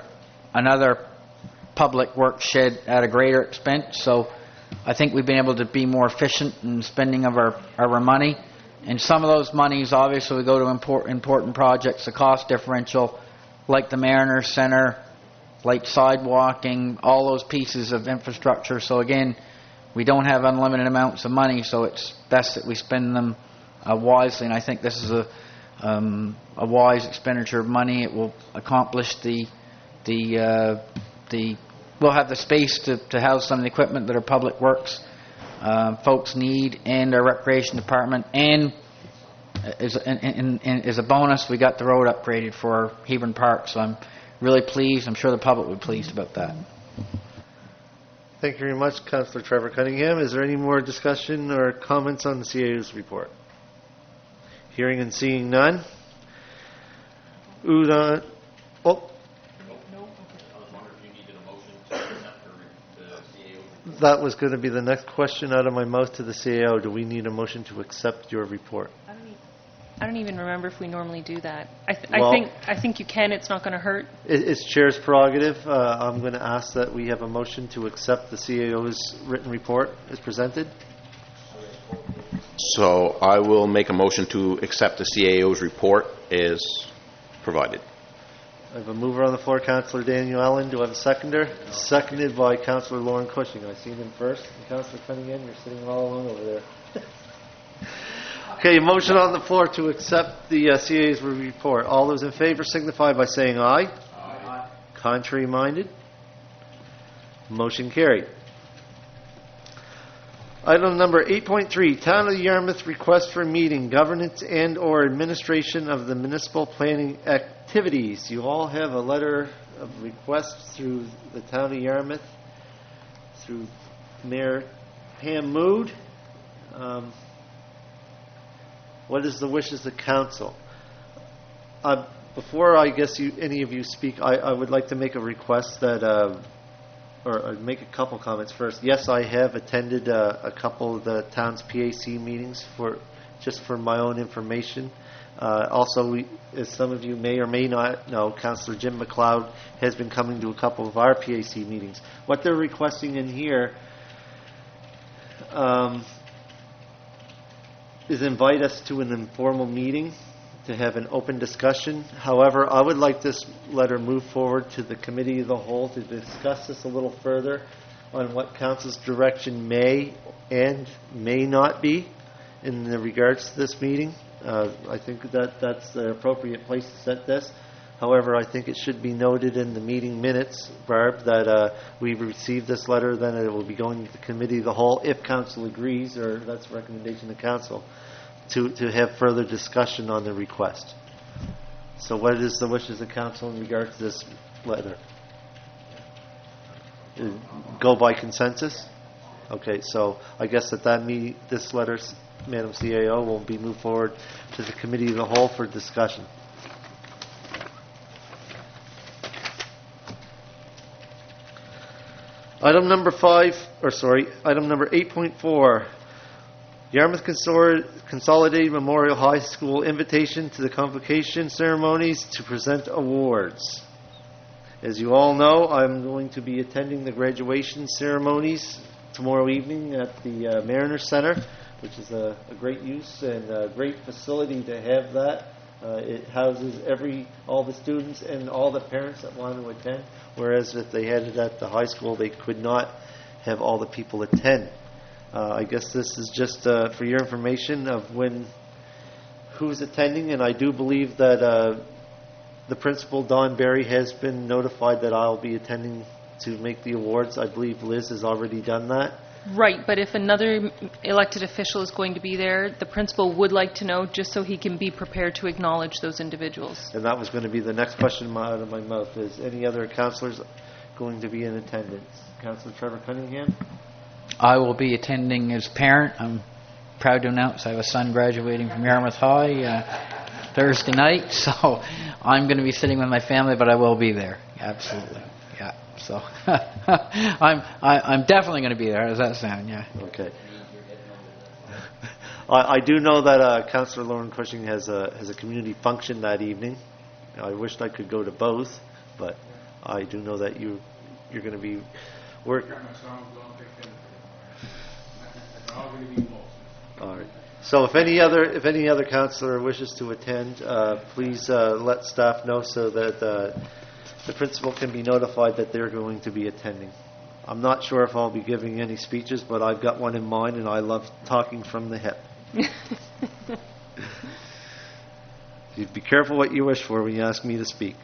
public works shed at a greater expense. So I think we've been able to be more efficient in spending of our money. And some of those monies, obviously, we go to important projects, the cost differential, like the Mariner Center, like sidewalking, all those pieces of infrastructure. So again, we don't have unlimited amounts of money, so it's best that we spend them wisely. And I think this is a wise expenditure of money. It will accomplish we'll have the space to house some of the equipment that our public works folks need, and our recreation department, and as a bonus, we got the road upgraded for Hebron Park. So I'm really pleased. I'm sure the public will be pleased about that. Thank you very much, Councillor Trevor Cunningham. Is there any more discussion or comments on the CAO's report? Hearing and seeing none. Udon. Oh. That was going to be the next question out of my mouth to the CAO. Do we need a motion to accept your report? I don't even remember if we normally do that. Well, I think you can. It's not going to hurt. It's Chair's prerogative. I'm going to ask that we have a motion to accept the CAO's written report as presented. So I will make a motion to accept the CAO's report as provided. I have a mover on the floor, Councillor Daniel Allen. Do I have a seconder? Seconded by Councillor Lauren Cushing. I seen him first. And Councillor Cunningham, you're sitting all alone over there. Okay, a motion on the floor to accept the CAO's report. All those in favor signify by saying aye. Aye. Contrary minded? Motion carried. Item number 8.3, Town of Yarmouth request for meeting, governance and or administration of the municipal planning activities. You all have a letter of request through the Town of Yarmouth, through Mayor Pam Mood. What is the wishes of council? Before I guess any of you speak, I would like to make a request that, or make a couple comments first. Yes, I have attended a couple of the town's PAC meetings just for my own information. Also, as some of you may or may not know, Councillor Jim McLeod has been coming to a couple of our PAC meetings. What they're requesting in here is invite us to an informal meeting to have an open discussion. However, I would like this letter move forward to the Committee of the Whole to discuss this a little further on what Council's direction may and may not be in the regards to this meeting. I think that's the appropriate place to set this. However, I think it should be noted in the meeting minutes, Barb, that we've received this letter, then it will be going to the Committee of the Whole if Council agrees, or that's a recommendation of Council, to have further discussion on the request. So what is the wishes of Council in regard to this letter? Go by consensus? Okay, so I guess this letter, Madam CAO, will be moved forward to the Committee of the Whole for discussion. Item number 8.4, Yarmouth Consolidated Memorial High School invitation to the convocation ceremonies to present awards. As you all know, I'm going to be attending the graduation ceremonies tomorrow evening at the Mariner Center, which is a great use and a great facility to have that. It houses all the students and all the parents that want to attend, whereas if they had it at the high school, they could not have all the people attend. I guess this is just for your information of who's attending, and I do believe that the principal, Don Berry, has been notified that I'll be attending to make the awards. I believe Liz has already done that. Right, but if another elected official is going to be there, the principal would like to know just so he can be prepared to acknowledge those individuals. And that was going to be the next question out of my mouth. Is any other councillors going to be in attendance? Councillor Trevor Cunningham? I will be attending as parent. I'm proud to announce I have a son graduating from Yarmouth High Thursday night, so I'm going to be sitting with my family, but I will be there. Absolutely. Yeah. So I'm definitely going to be there. How does that sound? Yeah. Okay. I do know that Councillor Lauren Cushing has a community function that evening. I wished I could go to both, but I do know that you you're going to be working. All right. So if any other councillor wishes to attend, please let staff know so that the principal can be notified that they're going to be attending. I'm not sure if I'll be giving any speeches, but I've got one in mind, and I love talking from the hip. You'd be careful what you wish for when you ask me to speak.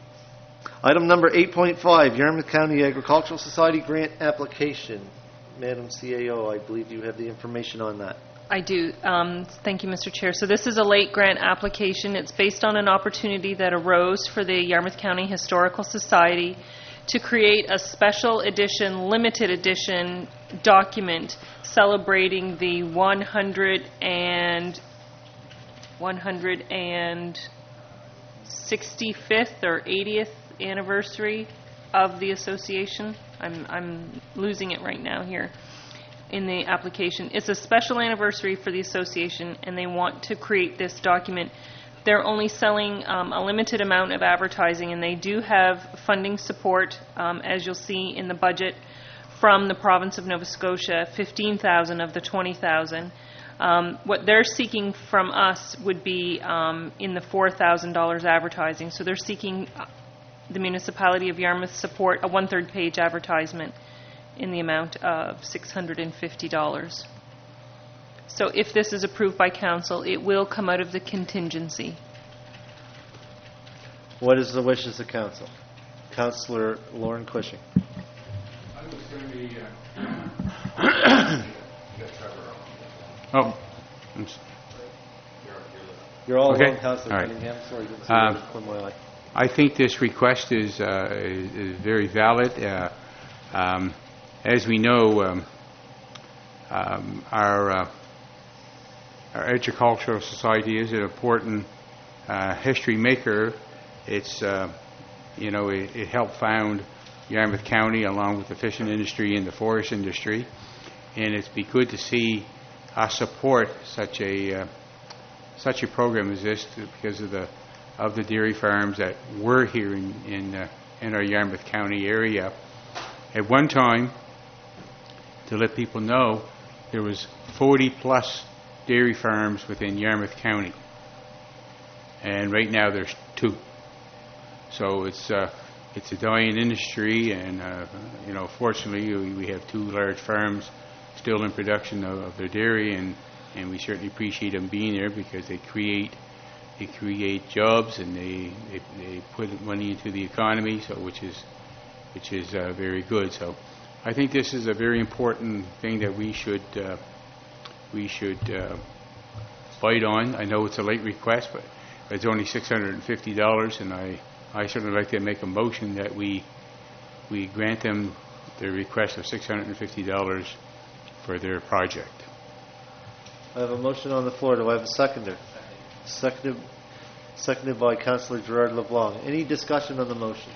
Item number 8.5, Yarmouth County Agricultural Society grant application. Madam CAO, I believe you have the information on that. I do. Thank you, Mr. Chair. So this is a late grant application. It's based on an opportunity that arose for the Yarmouth County Historical Society to create a special edition, limited edition document celebrating the 165th or 80th anniversary of the association. I'm losing it right now here in the application. It's a special anniversary for the association, and they want to create this document. They're only selling a limited amount of advertising, and they do have funding support, as you'll see in the budget, from the province of Nova Scotia, $15,000 of the $20,000. What they're seeking from us would be in the $4,000 advertising. So they're seeking the municipality of Yarmouth support a 1/3 page advertisement in the amount of $650. So if this is approved by council, it will come out of the contingency. What is the wishes of council? Councillor Lauren Cushing. Oh. You're all Okay. alone, Councillor All right. Cunningham. Sorry, didn't see Um, you from my eye. I think this request is very valid. As we know, our agricultural society is an important history maker. It's it helped found Yarmouth County along with the fishing industry and the forest industry, and it's be good to see us support such a program as this because of the dairy farms that were here in our Yarmouth County area. At one time, to let people know, there was 40 plus dairy farms within Yarmouth County, and right now there's 2. So it's a dying industry, and fortunately we have 2 large farms still in production of their dairy, and we certainly appreciate them being there because they create jobs and they put money into the economy, so which is very good. So I think this is a very important thing that we should fight on. I know it's a late request, but it's only $650, and I certainly like to make a motion that we grant them their request of $650 for their project. I have a motion on the floor. Do I have a seconder? Seconded by Councillor Gerard LeBlanc. Any discussion on the motion?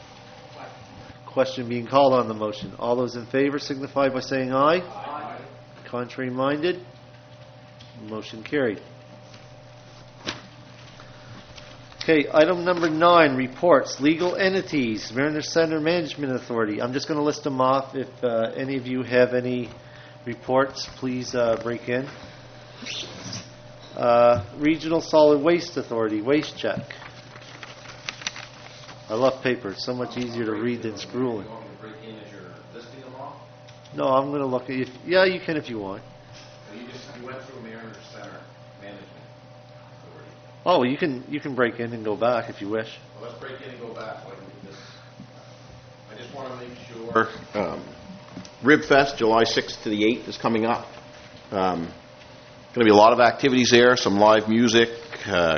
Question being called on the motion. All those in favor signify by saying aye. Aye. Contrary minded? Motion carried. Okay, item number 9, reports. Legal entities, Mariner Center Management Authority. I'm just going to list them off. If any of you have any reports, please break in. Regional Solid Waste Authority, Waste Check. I love paper. It's so much easier to read than scrolling. You want me to break in as you're listing them off? No, I'm going to look at you. Yeah, you can if you want. You went through Mariner Center Management Authority. Oh, you can break in and go back if you wish. Well, let's break in and go back so I can do this. I just want to make sure. Rib Fest, July 6th to the 8th is coming up. Going to be a lot of activities there, some live music,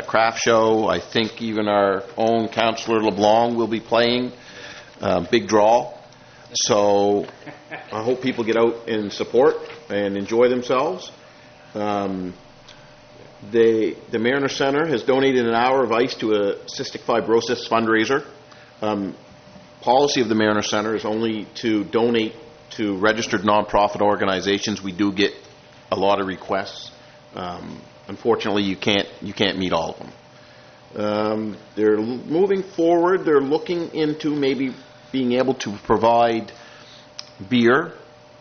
craft show. I think even our own Councillor LeBlanc will be playing. Big draw. So I hope people get out and support and enjoy themselves. The Mariner Center has donated an hour of ice to a cystic fibrosis fundraiser. Policy of the Mariner Center is only to donate to registered nonprofit organizations. We do get a lot of requests. Unfortunately, you can't meet all of them. They're moving forward. They're looking into maybe being able to provide beer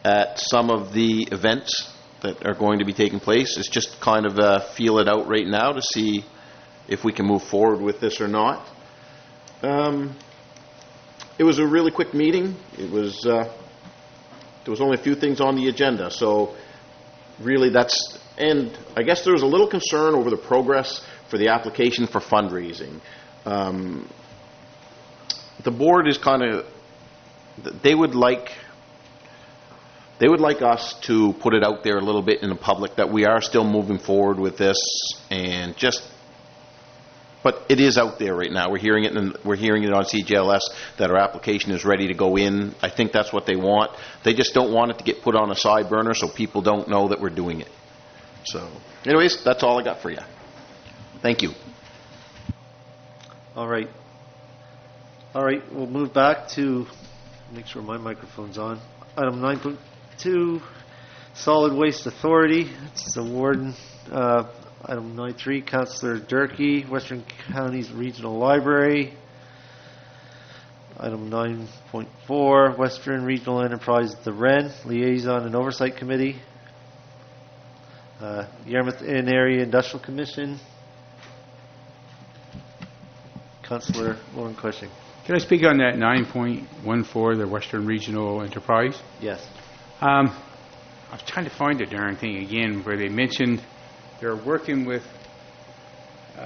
at some of the events that are going to be taking place. It's just kind of feel it out right now to see if we can move forward with this or not. It was a really quick meeting. It was there was only a few things on the agenda, so really and I guess there was a little concern over the progress for the application for fundraising. The board is kind of, they would like us to put it out there a little bit in the public that we are still moving forward with this, and but it is out there right now. We're hearing it on CJLS that our application is ready to go in. I think that's what they want. They just don't want it to get put on a side burner so people don't know that we're doing it. So, anyways, that's all I got for you. Thank you. All right. All right, we'll move back to, make sure my microphone's on. Item 9.2, Solid Waste Authority. It's the warden. Item 9.3, Councillor Durkee, Western Counties Regional Library. Item 9.4, Western Regional Enterprise, the WREN, Liaison and Oversight Committee. Yarmouth Inn Area Industrial Commission. Councillor Lauren Cushing. Can I speak on that 9.14, the Western Regional Enterprise? Yes. I was trying to find the darn thing again where they mentioned they're working with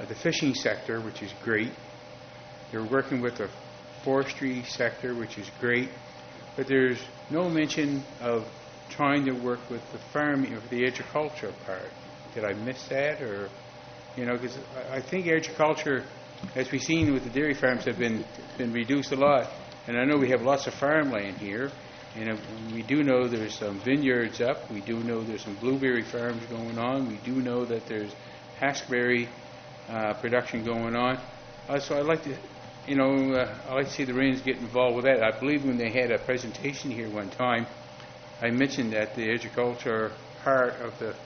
the fishing sector, which is great. They're working with the forestry sector, which is great. But there's no mention of trying to work with the farming, the agriculture part. Did I miss that? Or, because I think agriculture, as we've seen with the dairy farms, have been reduced a lot. And I know we have lots of farmland here. And we do know there's some vineyards up. We do know there's some blueberry farms going on. We do know that there's hackberry production going on. So I'd like to, I'd like to see the Wrens get involved with that. I believe when they had a presentation here one time, I mentioned that the agriculture part of the,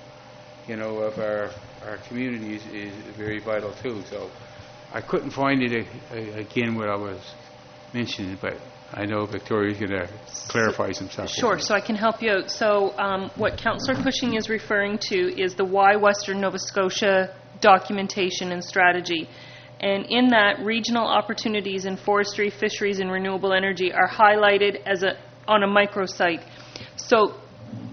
of our communities is very vital too. So I couldn't find it again what I was mentioning, but I know Victoria's going to clarify some stuff. Sure, so I can help you out. So what Councillor Cushing is referring to is the Why Western Nova Scotia documentation and strategy. And in that, regional opportunities in forestry, fisheries, and renewable energy are highlighted on a microsite. So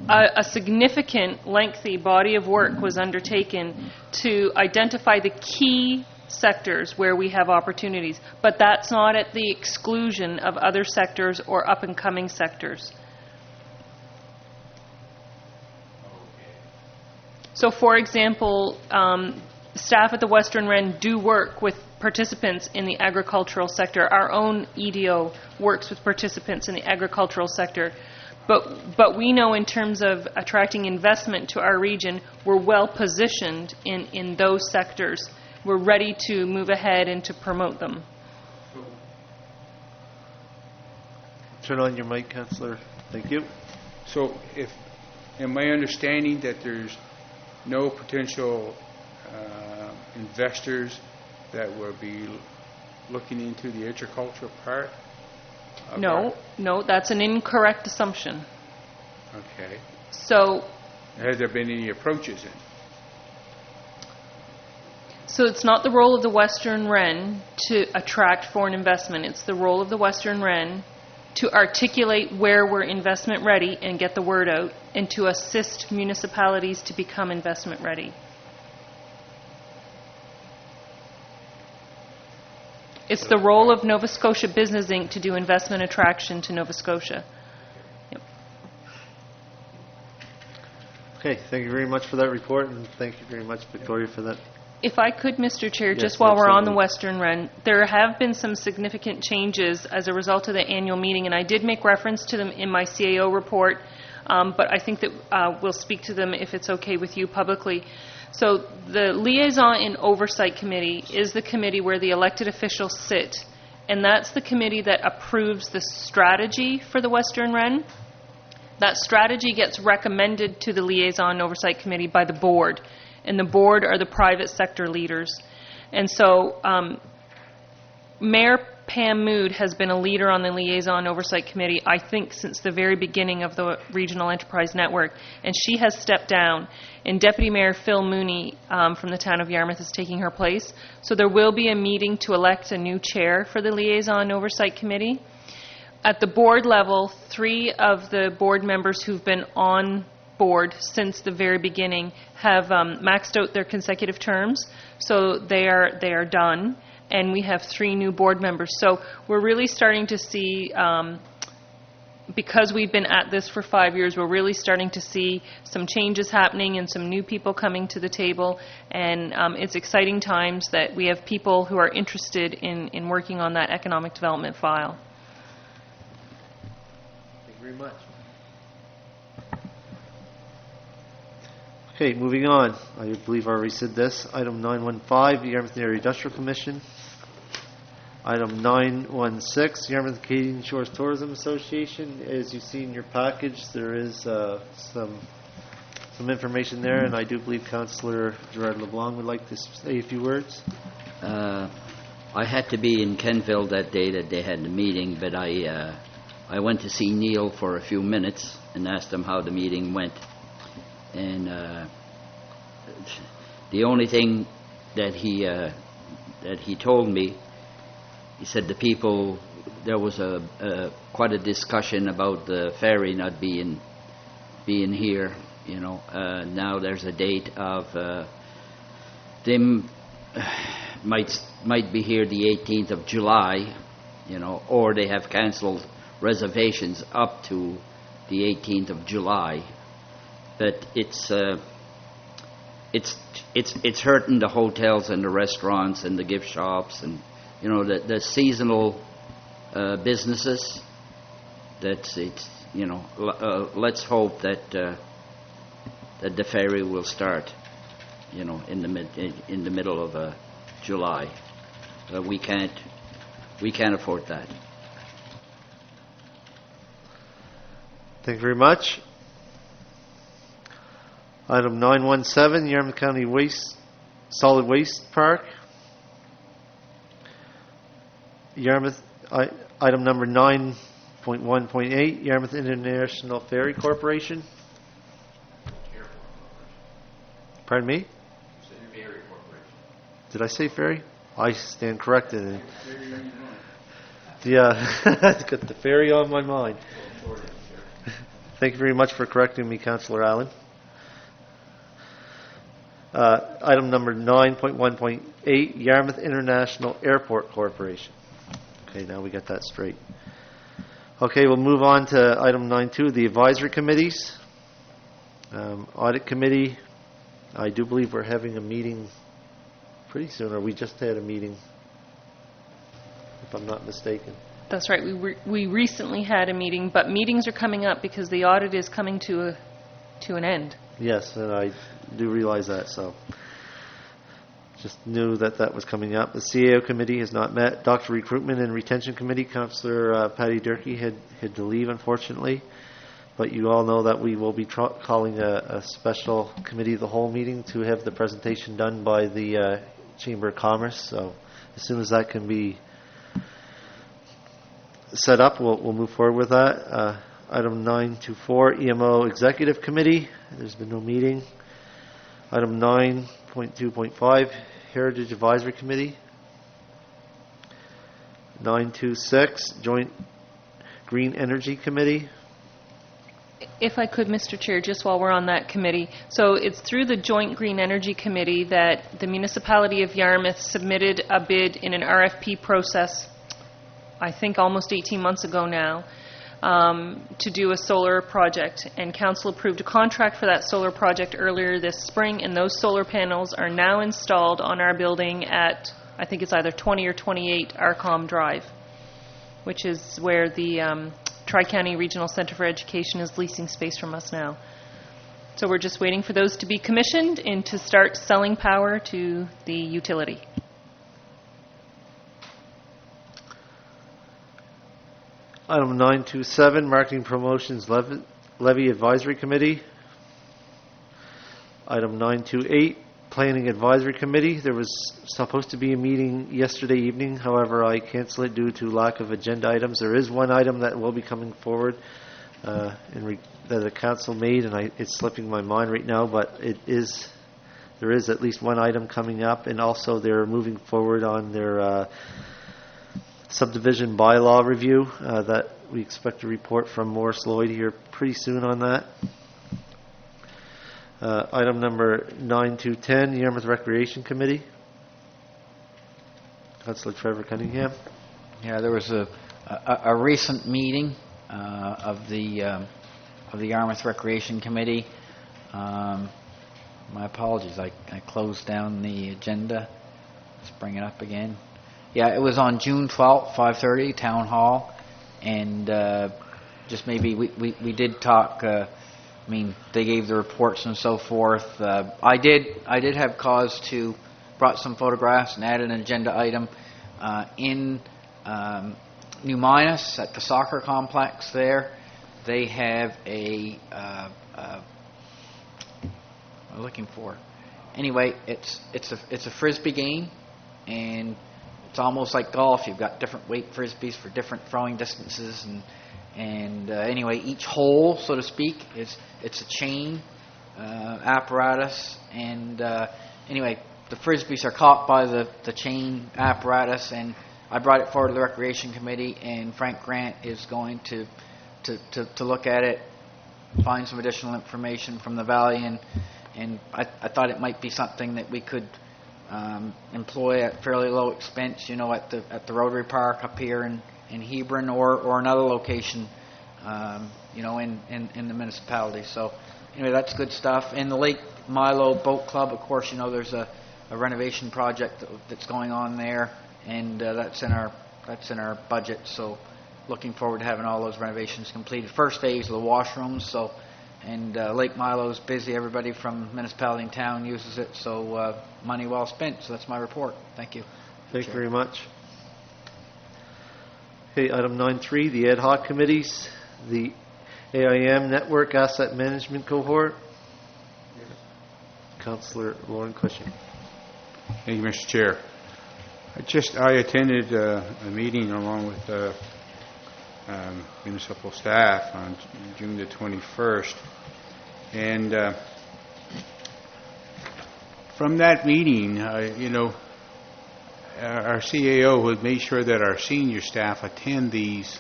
a significant, lengthy body of work was undertaken to identify the key sectors where we have opportunities, but that's not at the exclusion of other sectors or up-and-coming sectors. So, for example, staff at the Western Wren do work with participants in the agricultural sector. Our own EDO works with participants in the agricultural sector. But we know in terms of attracting investment to our region, we're well positioned in those sectors. We're ready to move ahead and to promote them. Turn on your mic, Councillor. Thank you. So am my understanding that there's no potential investors that will be looking into the agricultural part? No, that's an incorrect assumption. Okay. So, has there been any approaches in? So it's not the role of the Western Wren to attract foreign investment. It's the role of the Western Wren to articulate where we're investment ready and get the word out, and to assist municipalities to become investment ready. It's the role of Nova Scotia Business Inc. to do investment attraction to Nova Scotia. Yep. Okay, thank you very much for that report, and thank you very much, Victoria, for that. If I could, Mr. Chair, Yes, just while we're on the absolutely. Western Wren, there have been some significant changes as a result of the annual meeting, and I did make reference to them in my CAO report, but I think that we'll speak to them if it's okay with you publicly. So the Liaison and Oversight Committee is the committee where the elected officials sit, and that's the committee that approves the strategy for the Western Wren. That strategy gets recommended to the Liaison and Oversight Committee by the board, and the board are the private sector leaders. And so Mayor Pam Mood has been a leader on the Liaison Oversight Committee, I think, since the very beginning of the Regional Enterprise Network, and she has stepped down. And Deputy Mayor Phil Mooney from the town of Yarmouth is taking her place. So there will be a meeting to elect a new chair for the Liaison Oversight Committee. At the board level, 3 of the board members who've been on board since the very beginning have maxed out their consecutive terms, so they are done. And we have 3 new board members. So we're really starting to see, because we've been at this for 5 years, we're really starting to see some changes happening and some new people coming to the table. And it's exciting times that we have people who are interested in working on that economic development file. Thank you very much. Okay, moving on. I believe I already said this. Item 915, Yarmouth Area Industrial Commission. Item 916, Yarmouth Acadian Shores Tourism Association. As you see in your package, there is some information there, and I do believe Councillor Gerard LeBlanc would like to say a few words. I had to be in Kenville that day that they had the meeting, but I went to see Neil for a few minutes and asked him how the meeting went. And the only thing that he told me, he said the people, there was quite a discussion about the ferry not being here. You know, now there's a date of they might be here the 18th of July, you know, or they have cancelled reservations up to the 18th of July. But it's hurting the hotels and the restaurants and the gift shops and, you know, the seasonal businesses. Let's hope that the ferry will start, you know, in the middle of July. We can't afford that. Thank you very much. Item 917, Yarmouth County Solid Waste Park. Yarmouth, item number 9.1.8, Yarmouth International Ferry Corporation. Pardon me? Did I say ferry? I stand corrected. Yeah, got the ferry on my mind. Thank you very much for correcting me, Councillor Allen. Item number 9.1.8, Yarmouth International Airport Corporation. Okay, now we got that straight. Okay, we'll move on to item 9.2, the advisory committees. Audit committee, I do believe we're having a meeting pretty soon, or we just had a meeting, if I'm not mistaken. That's right. We recently had a meeting, but meetings are coming up because the audit is coming to an end. Yes, and I do realize that, so just knew that was coming up. The CAO committee has not met. Doctor Recruitment and Retention Committee, Councillor Patty Durkee had to leave, unfortunately, but you all know that we will be calling a special committee of the whole meeting to have the presentation done by the Chamber of Commerce, so as soon as that can be set up, we'll move forward with that. Item 924, EMO Executive Committee. There's been no meeting. Item 9.2.5, Heritage Advisory Committee. 926, Joint Green Energy Committee. If I could, Mr. Chair, just while we're on that committee. So it's through the Joint Green Energy Committee that the municipality of Yarmouth submitted a bid in an RFP process, I think almost 18 months ago now, to do a solar project, and council approved a contract for that solar project earlier this spring, and those solar panels are now installed on our building at, I think it's either 20 or 28 Arcom Drive, which is where the Tri-County Regional Center for Education is leasing space from us now. So we're just waiting for those to be commissioned and to start selling power to the utility. Item 927, Marketing Promotions Levy Advisory Committee. Item 928, Planning Advisory Committee. There was supposed to be a meeting yesterday evening, however, I canceled it due to lack of agenda items. There is one item that will be coming forward that the council made, and it's slipping my mind right now, but there is at least one item coming up, and also they're moving forward on their subdivision bylaw review that we expect a report from Morris Lloyd here pretty soon on that. Item number 9 to 10, the Yarmouth Recreation Committee. Councillor Trevor Cunningham. Yeah, there was a recent meeting of the Yarmouth Recreation Committee. My apologies, I closed down the agenda. Let's bring it up again. Yeah, it was on June 12th, 5:30, Town Hall, and just maybe we did talk. I mean, they gave the reports and so forth. I did have cause to brought some photographs and added an agenda item in New Minas at the soccer complex there. They have a what am I looking for? Anyway, it's a frisbee game, and it's almost like golf. You've got different weight frisbees for different throwing distances, and anyway, each hole, so to speak, it's a chain apparatus, and anyway, the frisbees are caught by the chain apparatus, and I brought it forward to the Recreation Committee, and Frank Grant is going to look at it, find some additional information from the Valley, and I thought it might be something that we could employ at fairly low expense, you know, at the Rotary Park up here in Hebron or another location, you know, in the municipality. So anyway, that's good stuff. In the Lake Milo Boat Club, of course, you know, there's a renovation project that's going on there, and that's in our budget. So looking forward to having all those renovations completed. First phase of the washrooms. So. And Lake Milo is busy. Everybody from municipality and town uses it, so money well spent. So that's my report. Thank you. Thank you very much. Okay, item 9.3, the ad hoc committees, the AIM Network Asset Management Cohort. Councillor Lauren Cushing. Thank you, Mr. Chair. I attended a meeting along with municipal staff on June the 21st, and from that meeting, you know, our CAO had made sure that our senior staff attend these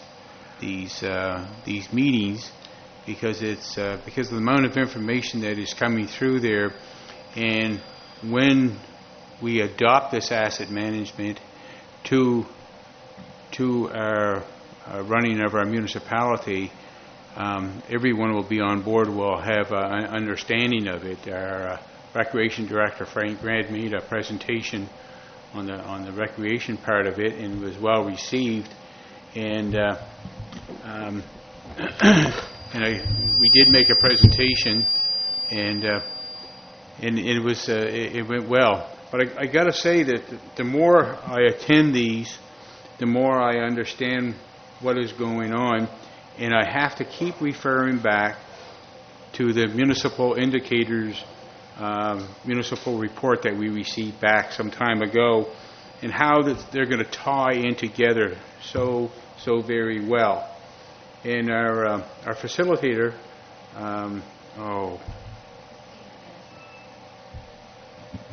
meetings because because of the amount of information that is coming through there, and when we adopt this asset management to our running of our municipality, everyone will be on board, will have an understanding of it. Our Recreation Director, Frank Grant, made a presentation on the recreation part of it, and was well received. And we did make a presentation, and it went well. But I got to say that the more I attend these, the more I understand what is going on, and I have to keep referring back to the municipal indicators, municipal report that we received back some time ago, and how they're going to tie in together so very well. And our facilitator,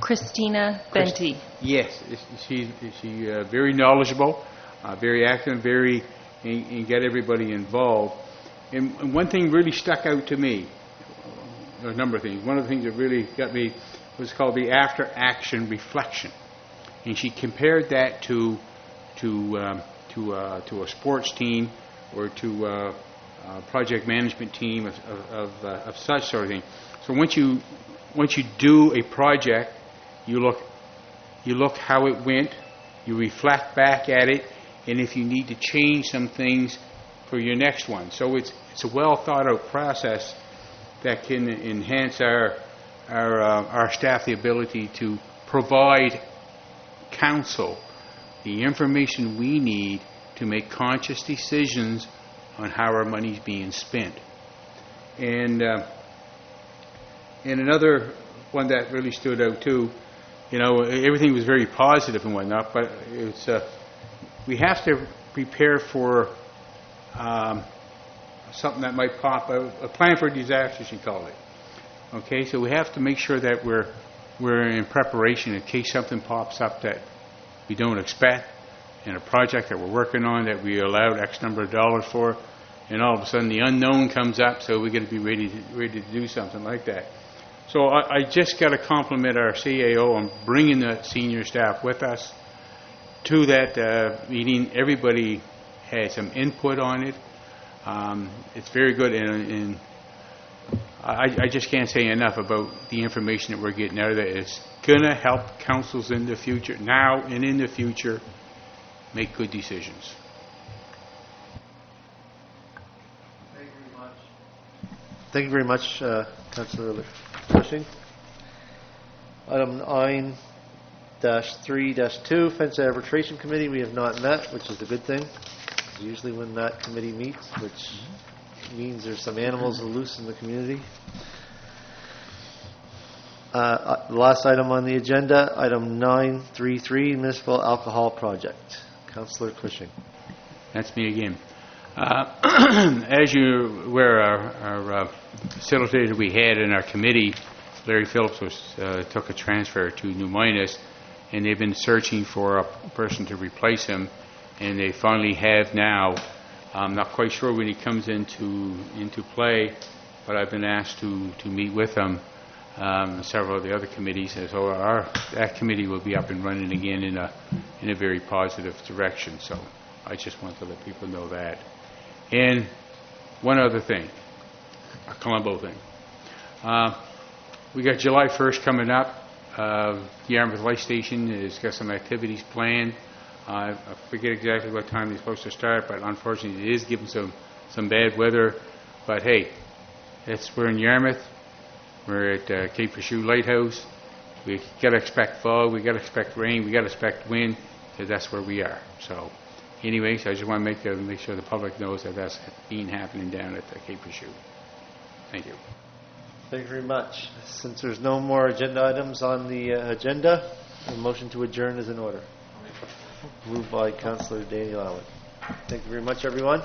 Christina Benty. Yes, she's very knowledgeable, very active, and get everybody involved. And one thing really stuck out to me, a number of things. One of the things that really got me was called the after action reflection, and she compared that to a sports team or to a project management team of such sort of thing. So once you do a project, you look how it went, you reflect back at it, and if you need to change some things for your next one. So it's a well thought out process that can enhance our staff the ability to provide council the information we need to make conscious decisions on how our money's being spent. And another one that really stood out too. You know, everything was very positive and whatnot, but it's we have to prepare for something that might pop out. A plan for disaster, she called it. Okay, so we have to make sure that we're in preparation in case something pops up that we don't expect in a project that we're working on that we allowed X number of dollars for, and all of a sudden the unknown comes up, so we got to be ready to do something like that. So I just got to compliment our CAO on bringing the senior staff with us to that meeting. Everybody had some input on it. It's very good, and I just can't say enough about the information that we're getting out of it. It's going to help councils in the future, now and in the future, make good decisions. Thank you very much, Councillor Cushing. Item 9-3-2, Fence Arbitration Committee. We have not met, which is a good thing. It's usually when that committee meets, which means there's some animals loose in the community. The last item on the agenda, item 9-3-3, Municipal Alcohol Project. Councillor Cushing. That's me again. As you aware, our facilitator we had in our committee, Larry Phillips, took a transfer to New Minas, and they've been searching for a person to replace him, and they finally have now. I'm not quite sure when he comes into play, but I've been asked to meet with him. Several of the other committees, and so that committee will be up and running again in a very positive direction. So I just want to let people know that. And one other thing, a Colombo thing. We got July 1st coming up. The Yarmouth Light Station has got some activities planned. I forget exactly what time they're supposed to start, but unfortunately it is giving some bad weather. But hey, we're in Yarmouth. We're at Cape Purchute Lighthouse. We got to expect fog, we got to expect rain, we got to expect wind, because that's where we are. So anyways, I just want to make sure the public knows that that's been happening down at Cape Purchute. Thank you. Thank you very much. Since there's no more agenda items on the agenda, a motion to adjourn is in order. Moved by Councillor Daniel Allen. Thank you very much, everyone.